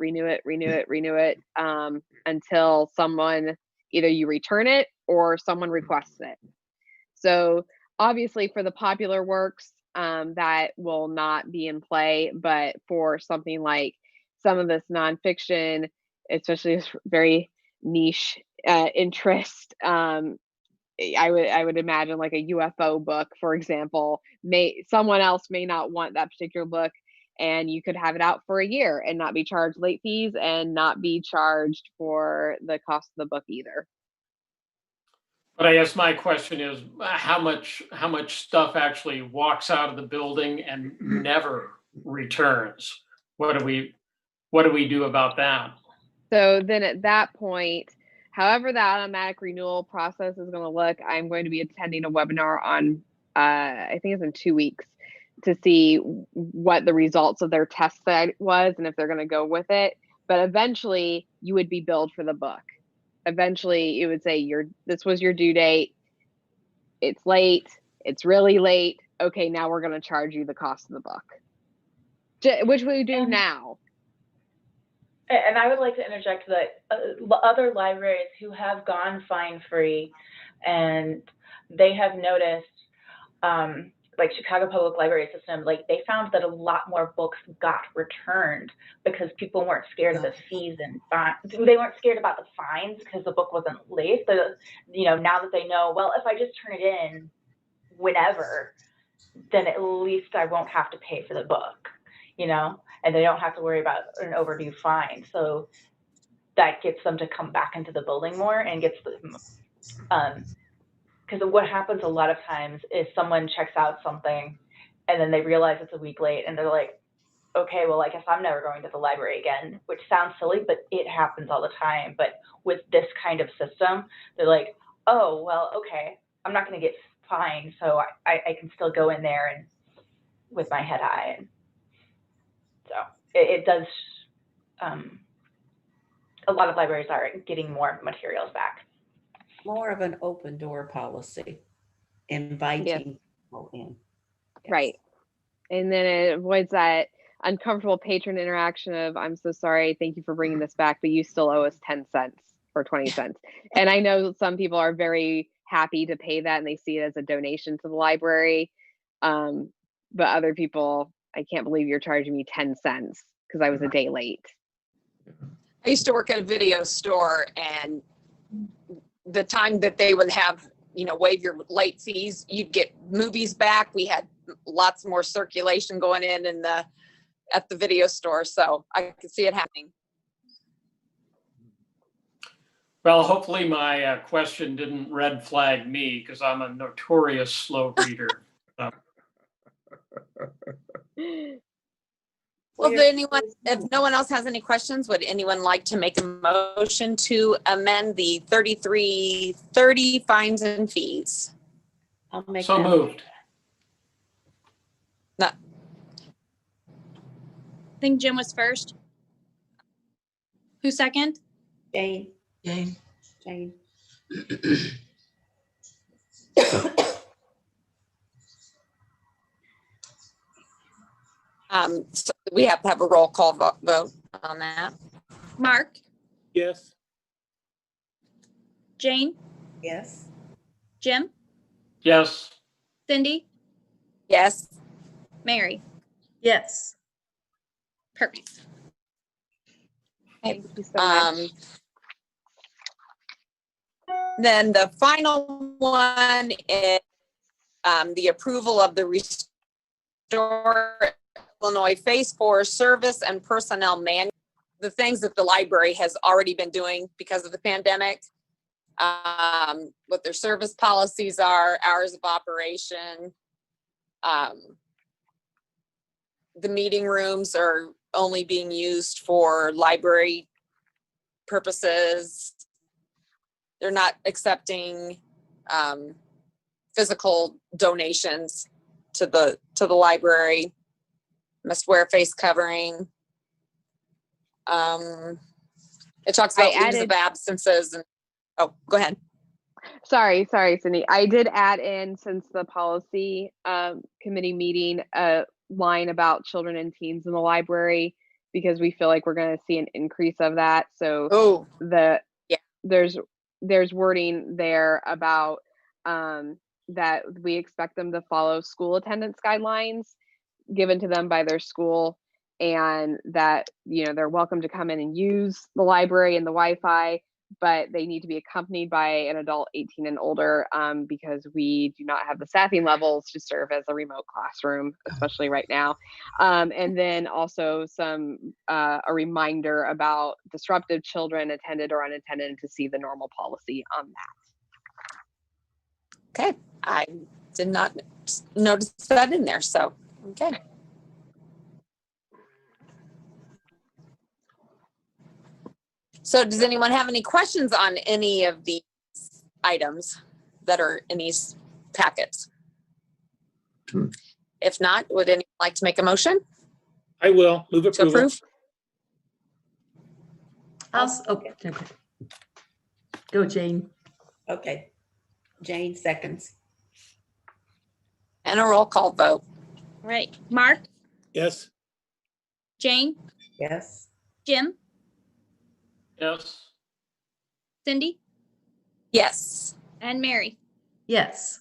until someone, either you return it or someone requests it. So obviously for the popular works, that will not be in play, but for something like some of this nonfiction, especially this very niche interest, I would imagine like a UFO book, for example, someone else may not want that particular book, and you could have it out for a year and not be charged late fees and not be charged for the cost of the book either. But I guess my question is, how much stuff actually walks out of the building and never returns? What do we do about that? So then at that point, however the automatic renewal process is going to look, I'm going to be attending a webinar on, I think it's in 2 weeks, to see what the results of their test was and if they're going to go with it. But eventually you would be billed for the book. Eventually it would say this was your due date. It's late. It's really late. Okay, now we're going to charge you the cost of the book, which we do now. And I would like to interject that other libraries who have gone fine-free, and they have noticed, like Chicago Public Library System, like they found that a lot more books got returned because people weren't scared of the fees and fines. They weren't scared about the fines because the book wasn't late. Now that they know, well, if I just turn it in whenever, then at least I won't have to pay for the book, and they don't have to worry about an overdue fine. So that gets them to come back into the building more, and gets them, because what happens a lot of times is someone checks out something and then they realize it's a week late and they're like, okay, well, I guess I'm never going to the library again, which sounds silly, but it happens all the time. But with this kind of system, they're like, oh, well, okay, I'm not going to get fined, so I can still go in there and with my head high. And so it does, a lot of libraries are getting more materials back. More of an open door policy, inviting people in. Yes. Right. And then it avoids that uncomfortable patron interaction of, I'm so sorry, thank you for bringing this back, but you still owe us 10 cents or 20 cents. And I know some people are very happy to pay that and they see it as a donation to the library. But other people, I can't believe you're charging me 10 cents because I was a day late. I used to work at a video store, and the time that they would have, waive your late fees, you'd get movies back. We had lots more circulation going in at the video store, so I could see it happening. Well, hopefully my question didn't red flag me because I'm a notorious slow reader. Well, if no one else has any questions, would anyone like to make a motion to amend the 3330 fines and fees? I'll make So that. moved. No. I think Jim was first. Who second? Jane. Jane. Jane. So we have to have a roll call vote on that. Mark, Yes. Jane, Yes. Jim, Yes. Cindy, Yes. Mary. Yes. Perfect. Thank you so much. Then the final one is the approval of the Restore Illinois Phase 4 Service and Personnel Manual. The things that the library has already been doing because of the pandemic, what their service policies are, hours of operation. The meeting rooms are only being used for library purposes. They're not accepting physical donations to the library. Must wear a face covering. It talks about leaves of absences and oh, go ahead. Sorry, Cindy. I did add in, since the policy committee meeting, a line about children and teens in the library, because we feel like we're going to see an increase of that. So there's wording there about that we expect them to follow school attendance guidelines given to them by their school, and that they're welcome to come in and use the library and the Wi-Fi, but they need to be accompanied by an adult 18 and older, because we do not have the staffing levels to serve as a remote classroom, especially right now. And then also a reminder about disruptive children, attended or unattended, and to see the normal policy on that. Okay, I did not notice that in there, so okay. So does anyone have any questions on any of these items that are in these packets? If not, would anyone like to make a motion? I will move approval. To approve? Okay. Go, Jane. Okay. Jane seconds. And a roll call vote. All right. Mark, Yes. Jane, Yes. Jim, Yes. Cindy, Yes. and Mary. Yes.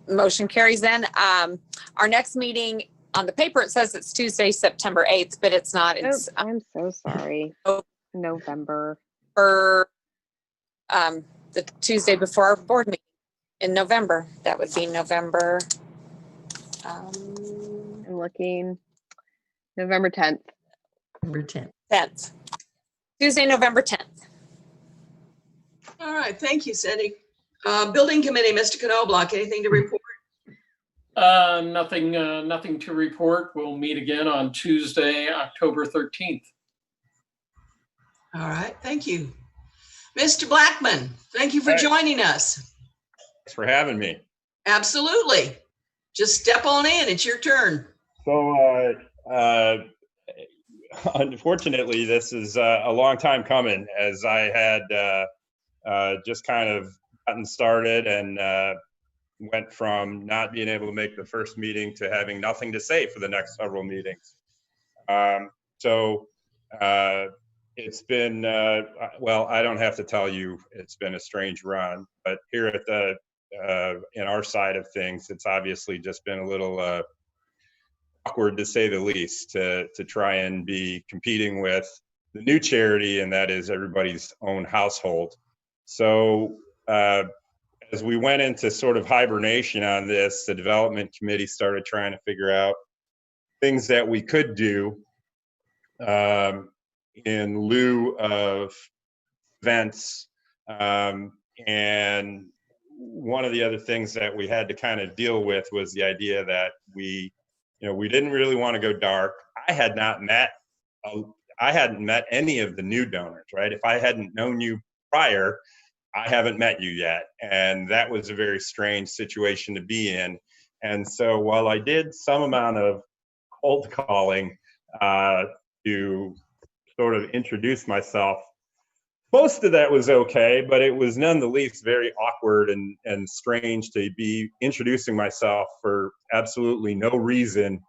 Motion carries then. Our next meeting on the paper, it says it's Tuesday, September 8th, but it's not. It's I'm so sorry. November. for the Tuesday before our board meeting in November. That would be November. I'm looking. November 10th. Number 10. 10th. Tuesday, November 10th. All right, thank you, Cindy. Building Committee, Mr. Knobloch, anything to report? Nothing to report. We'll meet again on Tuesday, October 13th. All right, thank you. Mr. Blackman, thank you for joining us. Thanks for having me. Absolutely. Just step on in, it's your turn. So, unfortunately, this is a long time coming, as I had just kind of gotten started and went from not being able to make the first meeting to having nothing to say for the next several meetings. it's been, well, I don't have to tell you, it's been a strange run, but here at the, in our side of things, it's obviously just been a little awkward, to say the least, to try and be competing with the new charity, and that is everybody's own household. So as we went into sort of hibernation on this, the development committee started trying to figure out things that we could do in lieu of events. And one of the other things that we had to kind of deal with was the idea that we didn't really want to go dark. I hadn't met any of the new donors, right? If I hadn't known you prior, I haven't met you yet. And that was a very strange situation to be in. And so while I did some amount of cold calling to sort of introduce myself, most of that was okay, but it was none the least very awkward and strange to be introducing myself for absolutely no reason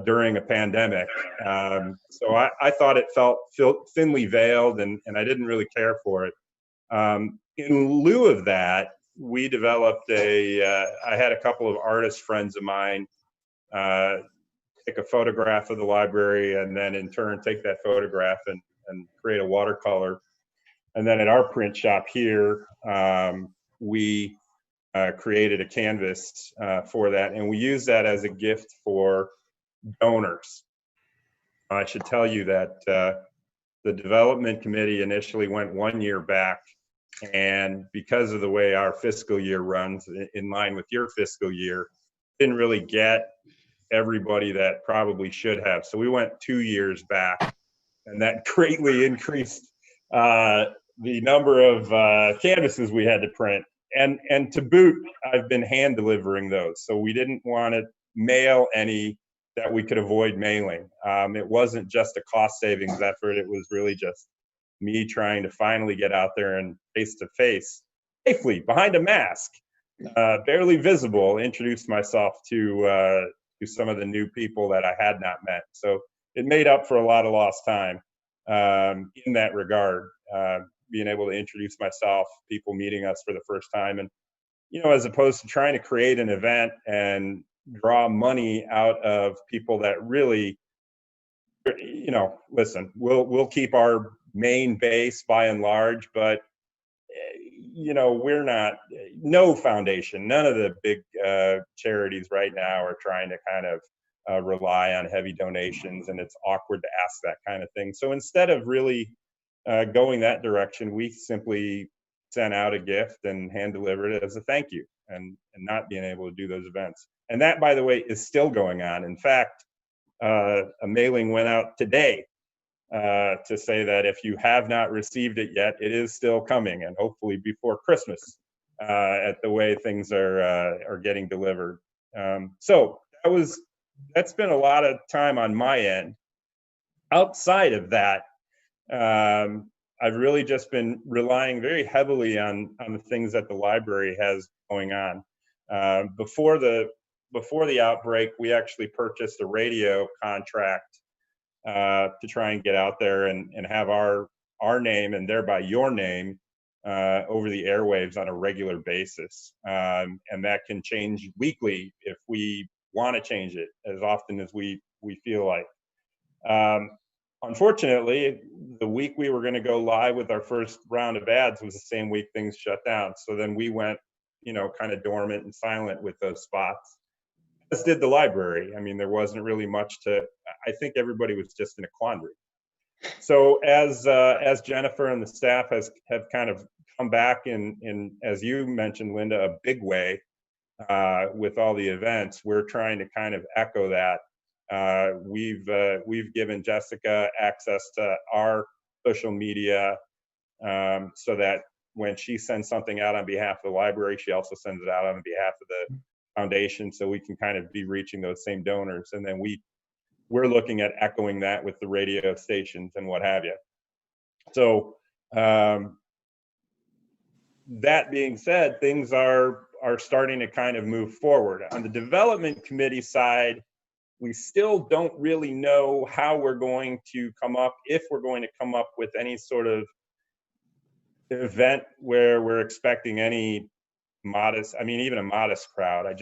during a pandemic. So I thought it felt thinly veiled, and I didn't really care for it. In lieu of that, we developed I had a couple of artist friends of mine take a photograph of the library, and then in turn take that photograph and create a watercolor. And then at our print shop here, we created a canvas for that, and we use that as a gift for donors. I should tell you that the development committee initially went 1 year back, and because of the way our fiscal year runs, in line with your fiscal year, didn't really get everybody that probably should have. So we went 2 years back, and that greatly increased the number of canvases we had to print. And to boot, I've been hand delivering those. So we didn't want to mail any that we could avoid mailing. It wasn't just a cost savings effort. It was really just me trying to finally get out there and face to face, safely behind a mask, barely visible, introduce myself to some of the new people that I had not met. So it made up for a lot of lost time in that regard. Being able to introduce myself, people meeting us for the first time, and as opposed to trying to create an event and draw money out of people that really, listen, we'll keep our main base by and large, but we're not, no foundation, none of the big charities right now are trying to kind of rely on heavy donations, and it's awkward to ask that kind of thing. So instead of really going that direction, we simply sent out a gift and hand delivered it as a thank you, and not being able to do those events. And that, by the way, is still going on. In fact, a mailing went out today to say that if you have not received it yet, it is still coming, and hopefully before Christmas, at the way things are getting delivered. So that's been a lot of time on my end. Outside of that, I've really just been relying very heavily on the things that the library has going on. Before the outbreak, we actually purchased a radio contract to try and get out there and have our name, and thereby your name, over the airwaves on a regular basis. And that can change weekly if we want to change it as often as we feel like. Unfortunately, the week we were going to go live with our first round of ads was the same week things shut down. So then we went, kind of dormant and silent with those spots. As did the library. I mean, there wasn't really much I think everybody was just in a quandary. So as Jennifer and the staff have kind of come back in, as you mentioned, Linda, a big way with all the events, we're trying to kind of echo that. We've given Jessica access to our social media so that when she sends something out on behalf of the library, she also sends it out on behalf of the foundation, so we can kind of be reaching those same donors. And then we're looking at echoing that with the radio stations and what have you. So that being said, things are starting to kind of move forward. On the development committee side, we still don't really know how we're going to come up, if we're going to come up with any sort of event where we're expecting any modest, I mean, even a modest crowd. I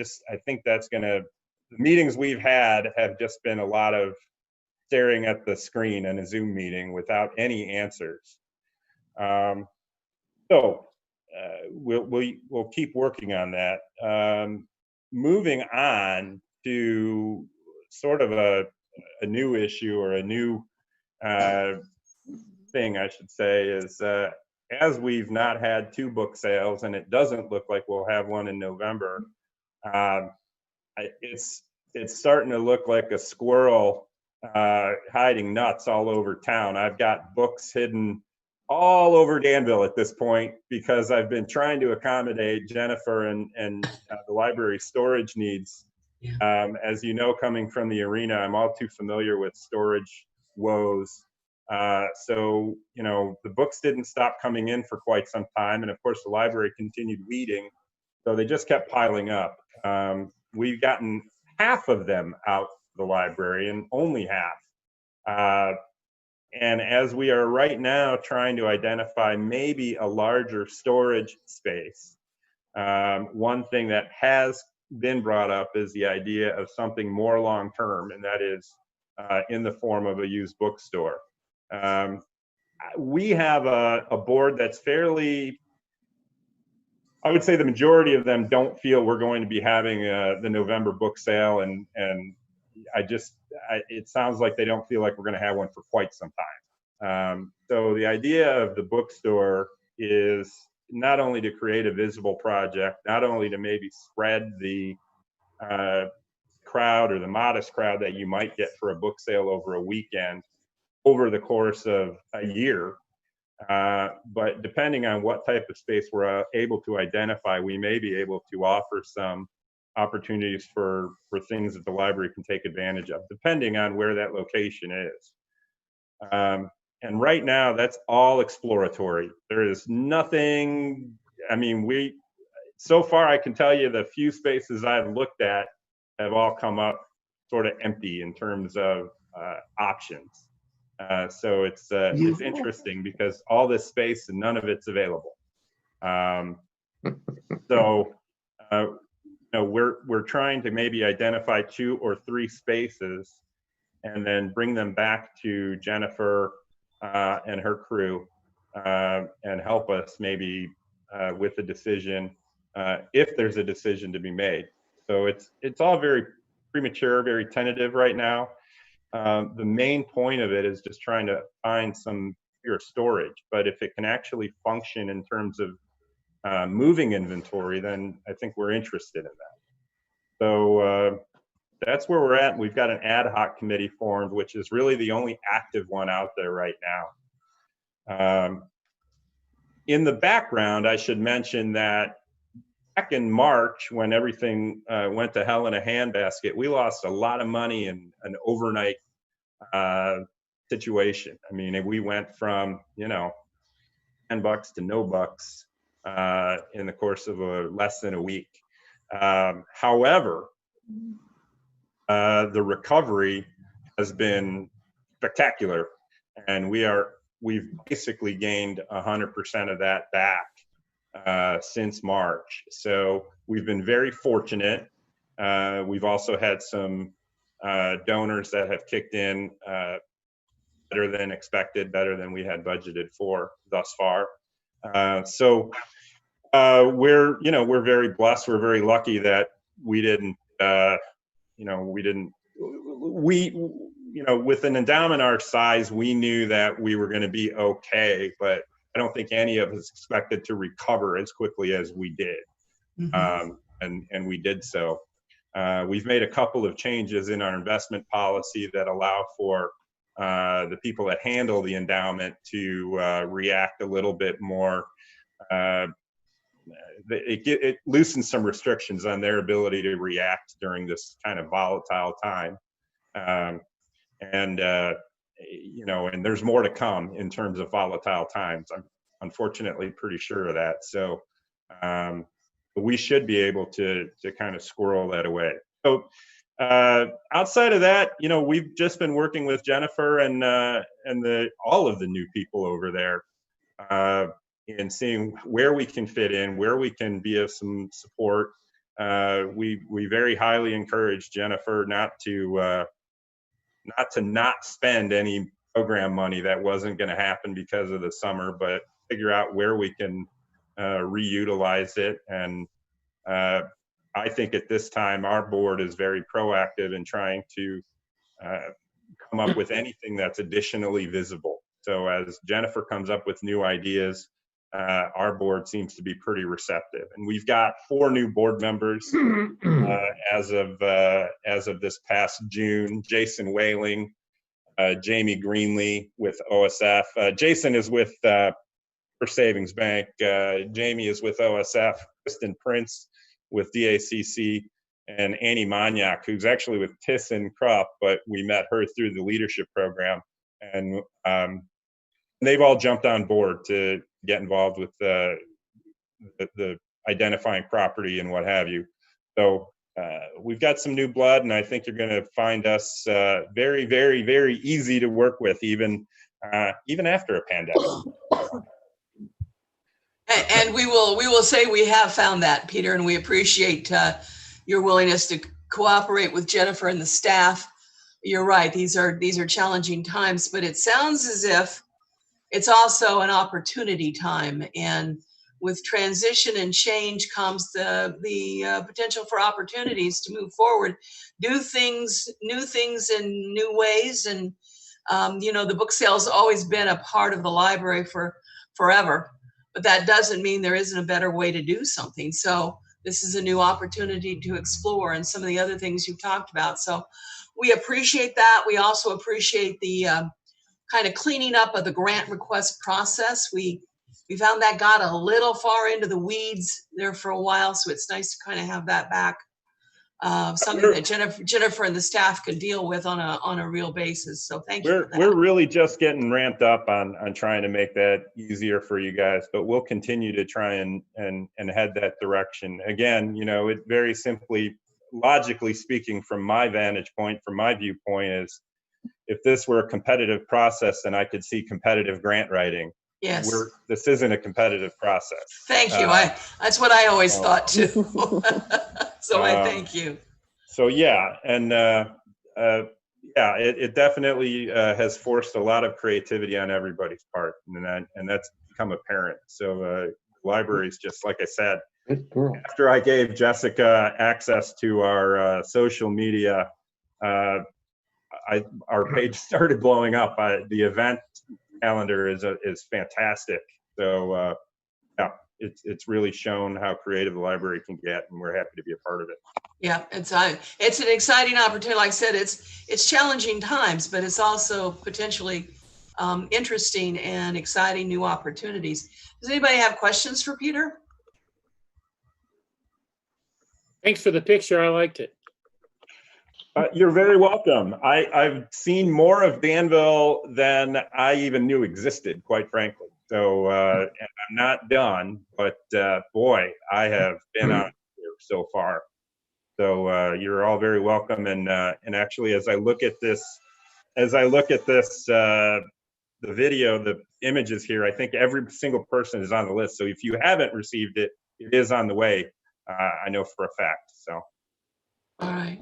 think that's the meetings we've had have just been a lot of staring at the screen in a Zoom meeting without any answers. So we'll keep working on that. Moving on to sort of a new issue, or a new thing, I should say, is as we've not had 2 book sales, and it doesn't look like we'll have one in November, it's starting to look like a squirrel hiding nuts all over town. I've got books hidden all over Danville at this point, because I've been trying to accommodate Jennifer and the library storage needs. As you know, coming from the arena, I'm all too familiar with storage woes. So, you know, the books didn't stop coming in for quite some time. And of course, the library continued weeding. So they just kept piling up. We've gotten half of them out of the library, and only half. And as we are right now trying to identify maybe a larger storage space, one thing that has been brought up is the idea of something more long-term, and that is in the form of a used bookstore. We have a board that's fairly, I would say the majority of them don't feel we're going to be having the November book sale, and it sounds like they don't feel like we're going to have one for quite some time. So the idea of the bookstore is not only to create a visible project, not only to maybe spread the crowd, or the modest crowd that you might get for a book sale over a weekend over the course of a year, but depending on what type of space we're able to identify, we may be able to offer some opportunities for things that the library can take advantage of, depending on where that location is. And right now, that's all exploratory. There is nothing, I mean, so far I can tell you the few spaces I've looked at have all come up sort of empty in terms of options. So it's interesting, because all this space and none of it's available. So you know, we're trying to maybe identify 2 or 3 spaces, and then bring them back to Jennifer and her crew, and help us maybe with a decision, if there's a decision to be made. So it's all very premature, very tentative right now. The main point of it is just trying to find some pure storage. But if it can actually function in terms of moving inventory, then I think we're interested in that. So that's where we're at. We've got an ad hoc committee formed, which is really the only active one out there right now. In the background, I should mention that back in March, when everything went to hell in a handbasket, we lost a lot of money in an overnight situation. I mean, we went from, you know, $10 to no bucks in the course of less than a week. However, the recovery has been spectacular, and we've basically gained 100% of that back since March. So we've been very fortunate. We've also had some donors that have kicked in better than expected, better than we had budgeted for thus far. So we're very blessed. We're very lucky that we didn't, with an endowment our size, we knew that we were going to be okay, but I don't think any of us expected to recover as quickly as we did. Mm-hmm. And we did so. We've made a couple of changes in our investment policy that allow for the people that handle the endowment to react a little bit more. It loosens some restrictions on their ability to react during this kind of volatile time. And there's more to come in terms of volatile times. I'm unfortunately pretty sure of that. So we should be able to kind of squirrel that away. So outside of that, we've just been working with Jennifer and all of the new people over there, and seeing where we can fit in, where we can be of some support. We very highly encourage Jennifer not to not spend any program money that wasn't going to happen because of the summer, but figure out where we can reutilize it. And I think at this time, our board is very proactive in trying to come up with anything that's additionally visible. So as Jennifer comes up with new ideas, our board seems to be pretty receptive. And we've got 4 new board members as of this past June. Jason Whaling, Jamie Greenlee with OSF. Jason is with First Savings Bank. Jamie is with OSF. Kristen Prince with DACC, and Annie Maniak, who's actually with ThyssenKrupp, but we met her through the leadership program. And they've all jumped on board to get involved with the identifying property and what have you. So we've got some new blood, and I think you're going to find us very, very, very easy to work with, even after a pandemic. And we will say we have found that, Peter, and we appreciate your willingness to cooperate with Jennifer and the staff. You're right; these are challenging times, but it sounds as if it's also an opportunity time. And with transition and change comes the potential for opportunities to move forward, do things, new things in new ways. And the book sale's always been a part of the library for forever. But that doesn't mean there isn't a better way to do something. So this is a new opportunity to explore, and some of the other things you've talked about. So we appreciate that. We also appreciate the kind of cleaning up of the grant request process. We found that got a little far into the weeds there for a while. So it's nice to kind of have that back. Something that Jennifer and the staff could deal with on a real basis. So thank you for that. We're really just getting ramped up on trying to make that easier for you guys, but we'll continue to try and head that direction. Again, it very simply, logically speaking, from my vantage point, from my viewpoint, is if this were a competitive process, then I could see competitive grant writing. Yes. This isn't a competitive process. Thank you. That's what I always thought too. So I thank you. So yeah, and it definitely has forced a lot of creativity on everybody's part, and that's become apparent. So the libraries, just like I said, after I gave Jessica access to our social media, our page started blowing up. The event calendar is fantastic. So it's really shown how creative the library can get, and we're happy to be a part of it. Yeah, it's an exciting opportunity. Like I said, it's challenging times, but it's also potentially interesting and exciting new opportunities. Does anybody have questions for Peter? Thanks for the picture. I liked it. You're very welcome. I've seen more of Danville than I even knew existed, quite frankly. So and I'm not done, but boy, I have been on here so far. So you're all very welcome. And actually, as I look at this, the video, the images here, I think every single person is on the list. So if you haven't received it, it is on the way. I know for a fact. So. All right.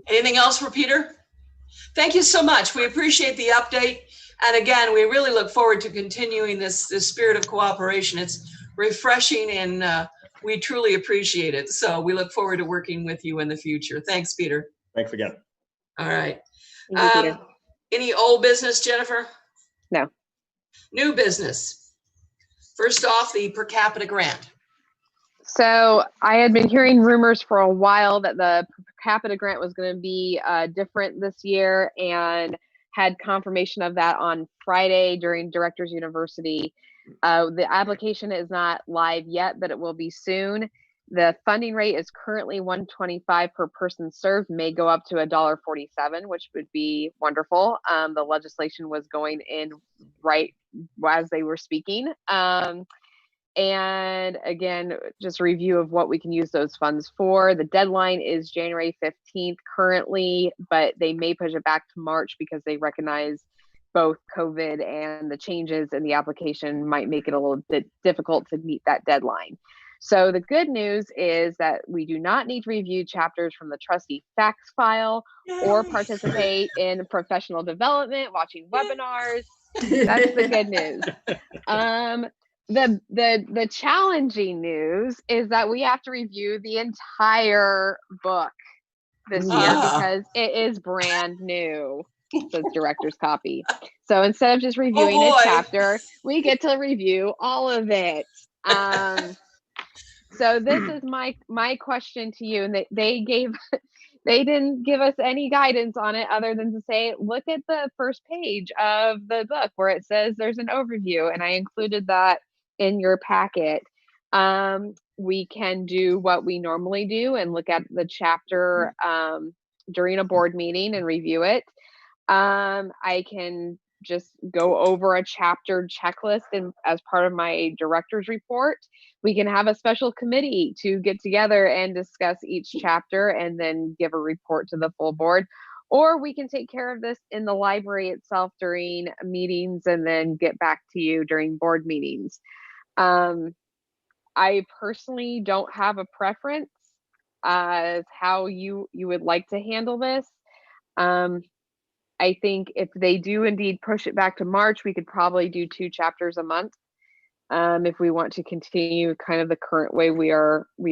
Anything else for Peter? Thank you so much. We appreciate the update. And again, we really look forward to continuing this spirit of cooperation. It's refreshing, and we truly appreciate it. So we look forward to working with you in the future. Thanks, Peter. Thanks again. All right. Thank you, Peter. Any old business, Jennifer? No. New business. First off, the per capita grant. So I had been hearing rumors for a while that the per capita grant was going to be different this year, and had confirmation of that on Friday during Directors University. The application is not live yet, but it will be soon. The funding rate is currently $125 per person served, may go up to $1.47, which would be wonderful. The legislation was going in right as they were speaking. And again, just a review of what we can use those funds for. The deadline is January 15th currently, but they may push it back to March because they recognize both COVID and the changes in the application might make it a little bit difficult to meet that deadline. So the good news is that we do not need to review chapters from the trustee facts file or participate in professional development, watching webinars. That's the good news. The challenging news is that we have to review the entire book this year because it is brand new. Says director's copy. So instead of just reviewing a chapter, we get to review all of it. So this is my question to you, and they didn't give us any guidance on it other than to say, look at the first page of the book where it says there's an overview, and I included that in your packet. We can do what we normally do and look at the chapter during a board meeting and review it. I can just go over a chapter checklist and as part of my director's report. We can have a special committee to get together and discuss each chapter and then give a report to the full board. Or we can take care of this in the library itself during meetings and then get back to you during board meetings. I personally don't have a preference as how you would like to handle this. I think if they do indeed push it back to March, we could probably do 2 chapters a month. If we want to continue kind of the current way we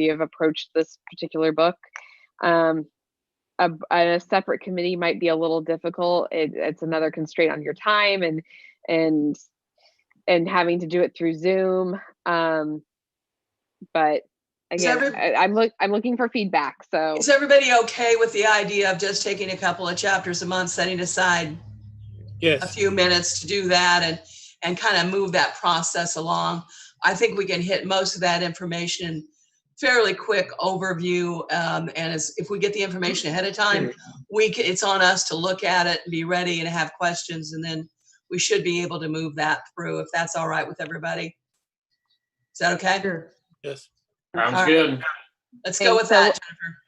have approached this particular book. A separate committee might be a little difficult. It's another constraint on your time and having to do it through Zoom. But again, I'm looking for feedback. So is everybody okay with the idea of just taking a couple of chapters a month, setting aside a few minutes to do that and kind of move that process along? I think we can hit most of that information fairly quick overview. And if we get the information ahead of time, it's on us to look at it and be ready and have questions. And then we should be able to move that through if that's all right with everybody. Is that okay? Sure. Yes. Sounds good. Let's go with that, Jennifer.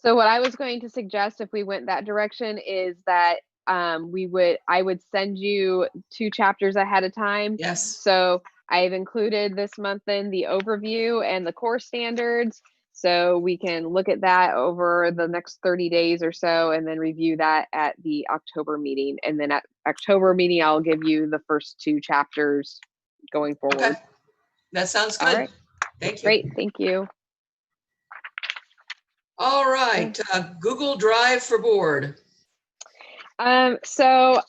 So what I was going to suggest if we went that direction is that I would send you 2 chapters ahead of time. Yes. So I've included this month in the overview and the core standards. So we can look at that over the next 30 days or so and then review that at the October meeting. And then at October meeting, I'll give you the first 2 chapters going forward. Okay. That sounds good. All right. Thank you. Great. Thank you. All right. Google Drive for board. So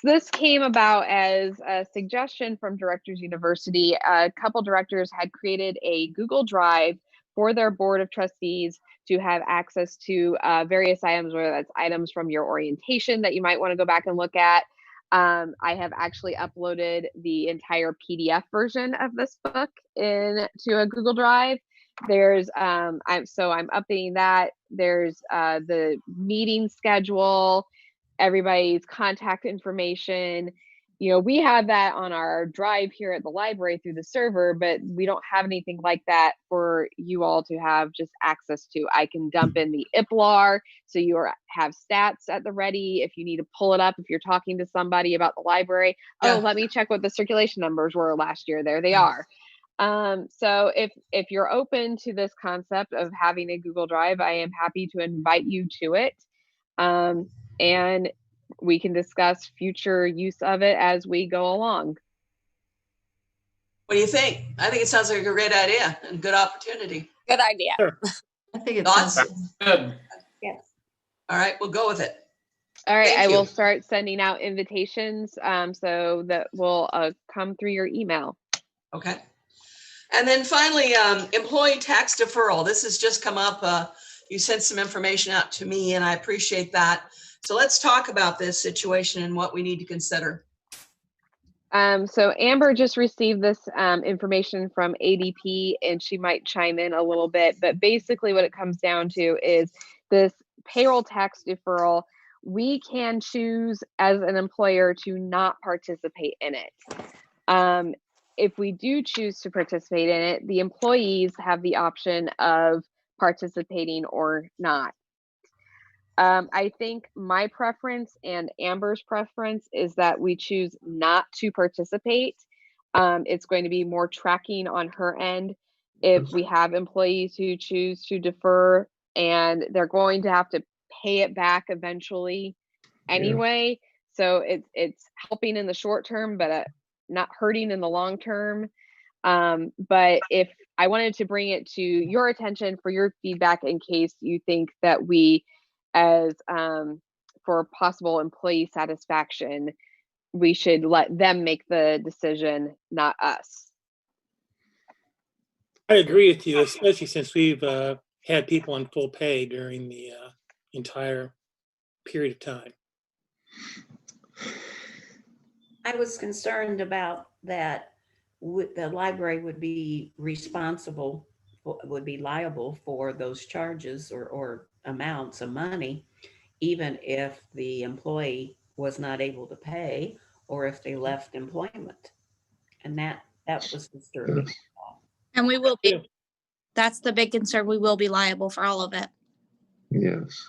this came about as a suggestion from Directors University. A couple directors had created a Google Drive for their board of trustees to have access to various items, whether that's items from your orientation that you might want to go back and look at. I have actually uploaded the entire PDF version of this book into a Google Drive. There's I'm updating that. There's the meeting schedule, everybody's contact information. You know, we have that on our drive here at the library through the server, but we don't have anything like that for you all to have just access to. I can dump in the IPLAR so you have stats at the ready if you need to pull it up if you're talking to somebody about the library. Yeah. Oh, let me check what the circulation numbers were last year. There they are. So if you're open to this concept of having a Google Drive, I am happy to invite you to it. And we can discuss future use of it as we go along. What do you think? I think it sounds like a great idea and good opportunity. Good idea. Sure. I think it's Thoughts? Good. Yes. All right, we'll go with it. All right, Thank I you. will start sending out invitations so that will come through your email. Okay. And then finally, employee tax deferral. This has just come up. You sent some information out to me and I appreciate that. So let's talk about this situation and what we need to consider. So Amber just received this information from ADP and she might chime in a little bit, but basically what it comes down to is this payroll tax deferral. We can choose as an employer to not participate in it. if we do choose to participate in it, the employees have the option of participating or not. I think my preference and Amber's preference is that we choose not to participate. It's going to be more tracking on her end if we have employees who choose to defer, and they're going to have to pay it back eventually anyway. So it's helping in the short term, but not hurting in the long term. But if I wanted to bring it to your attention for your feedback in case you think that we, as for possible employee satisfaction, we should let them make the decision, not us. I agree with you, especially since we've had people on full pay during the entire period of time. I was concerned about that the library would be responsible, would be liable for those charges or amounts of money, even if the employee was not able to pay or if they left employment. And that was disturbing. And we will be, that's the big concern. We will be liable for all of it. Yes.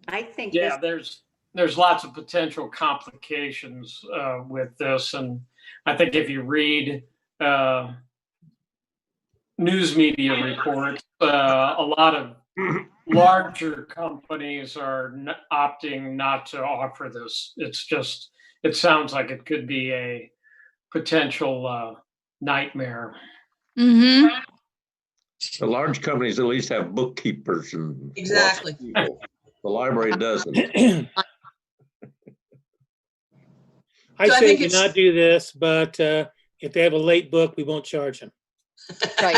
I think Yeah, there's lots of potential complications with this. And I think if you read news media reports, a lot of larger companies are opting not to offer this. It sounds like it could be a potential nightmare. Mm-hmm. The large companies at least have bookkeepers and Exactly. people. The library doesn't. I So I say think do it's- not do this, but if they have a late book, we won't charge them. Right.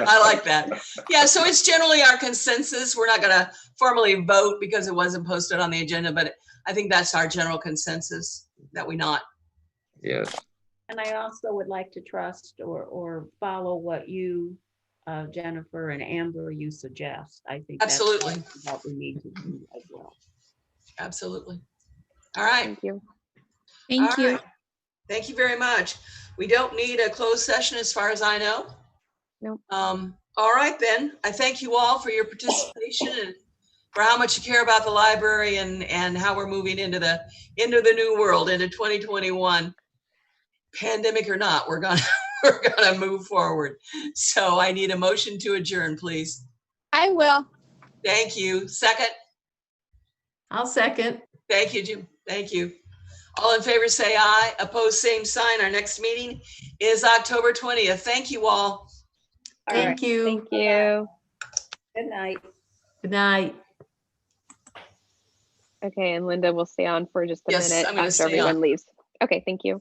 I like that. Yeah, so it's generally our consensus. We're not going to formally vote because it wasn't posted on the agenda, but I think that's our general consensus that we not. Yes. And I also would like to trust or follow what you, Jennifer and Amber, you suggest. I think Absolutely. That's what we need to do as well. Absolutely. All right. Thank you. Thank All you. right. Thank you very much. We don't need a closed session as far as I know. Nope. All right, then. I thank you all for your participation and for how much you care about the library and how we're moving into the new world, into 2021. Pandemic or not, we're gonna move forward. So I need a motion to adjourn, please. I will. Thank you. Second. I'll second. Thank you, Jim. Thank you. All in favor say aye. Opposed, same sign. Our next meeting is October 20th. Thank you all. All Thank right. you. Thank you. Good night. Good night. Okay, and Linda will stay on for just a Yes, minute I'm gonna after stay everyone on. leaves. Okay, thank you.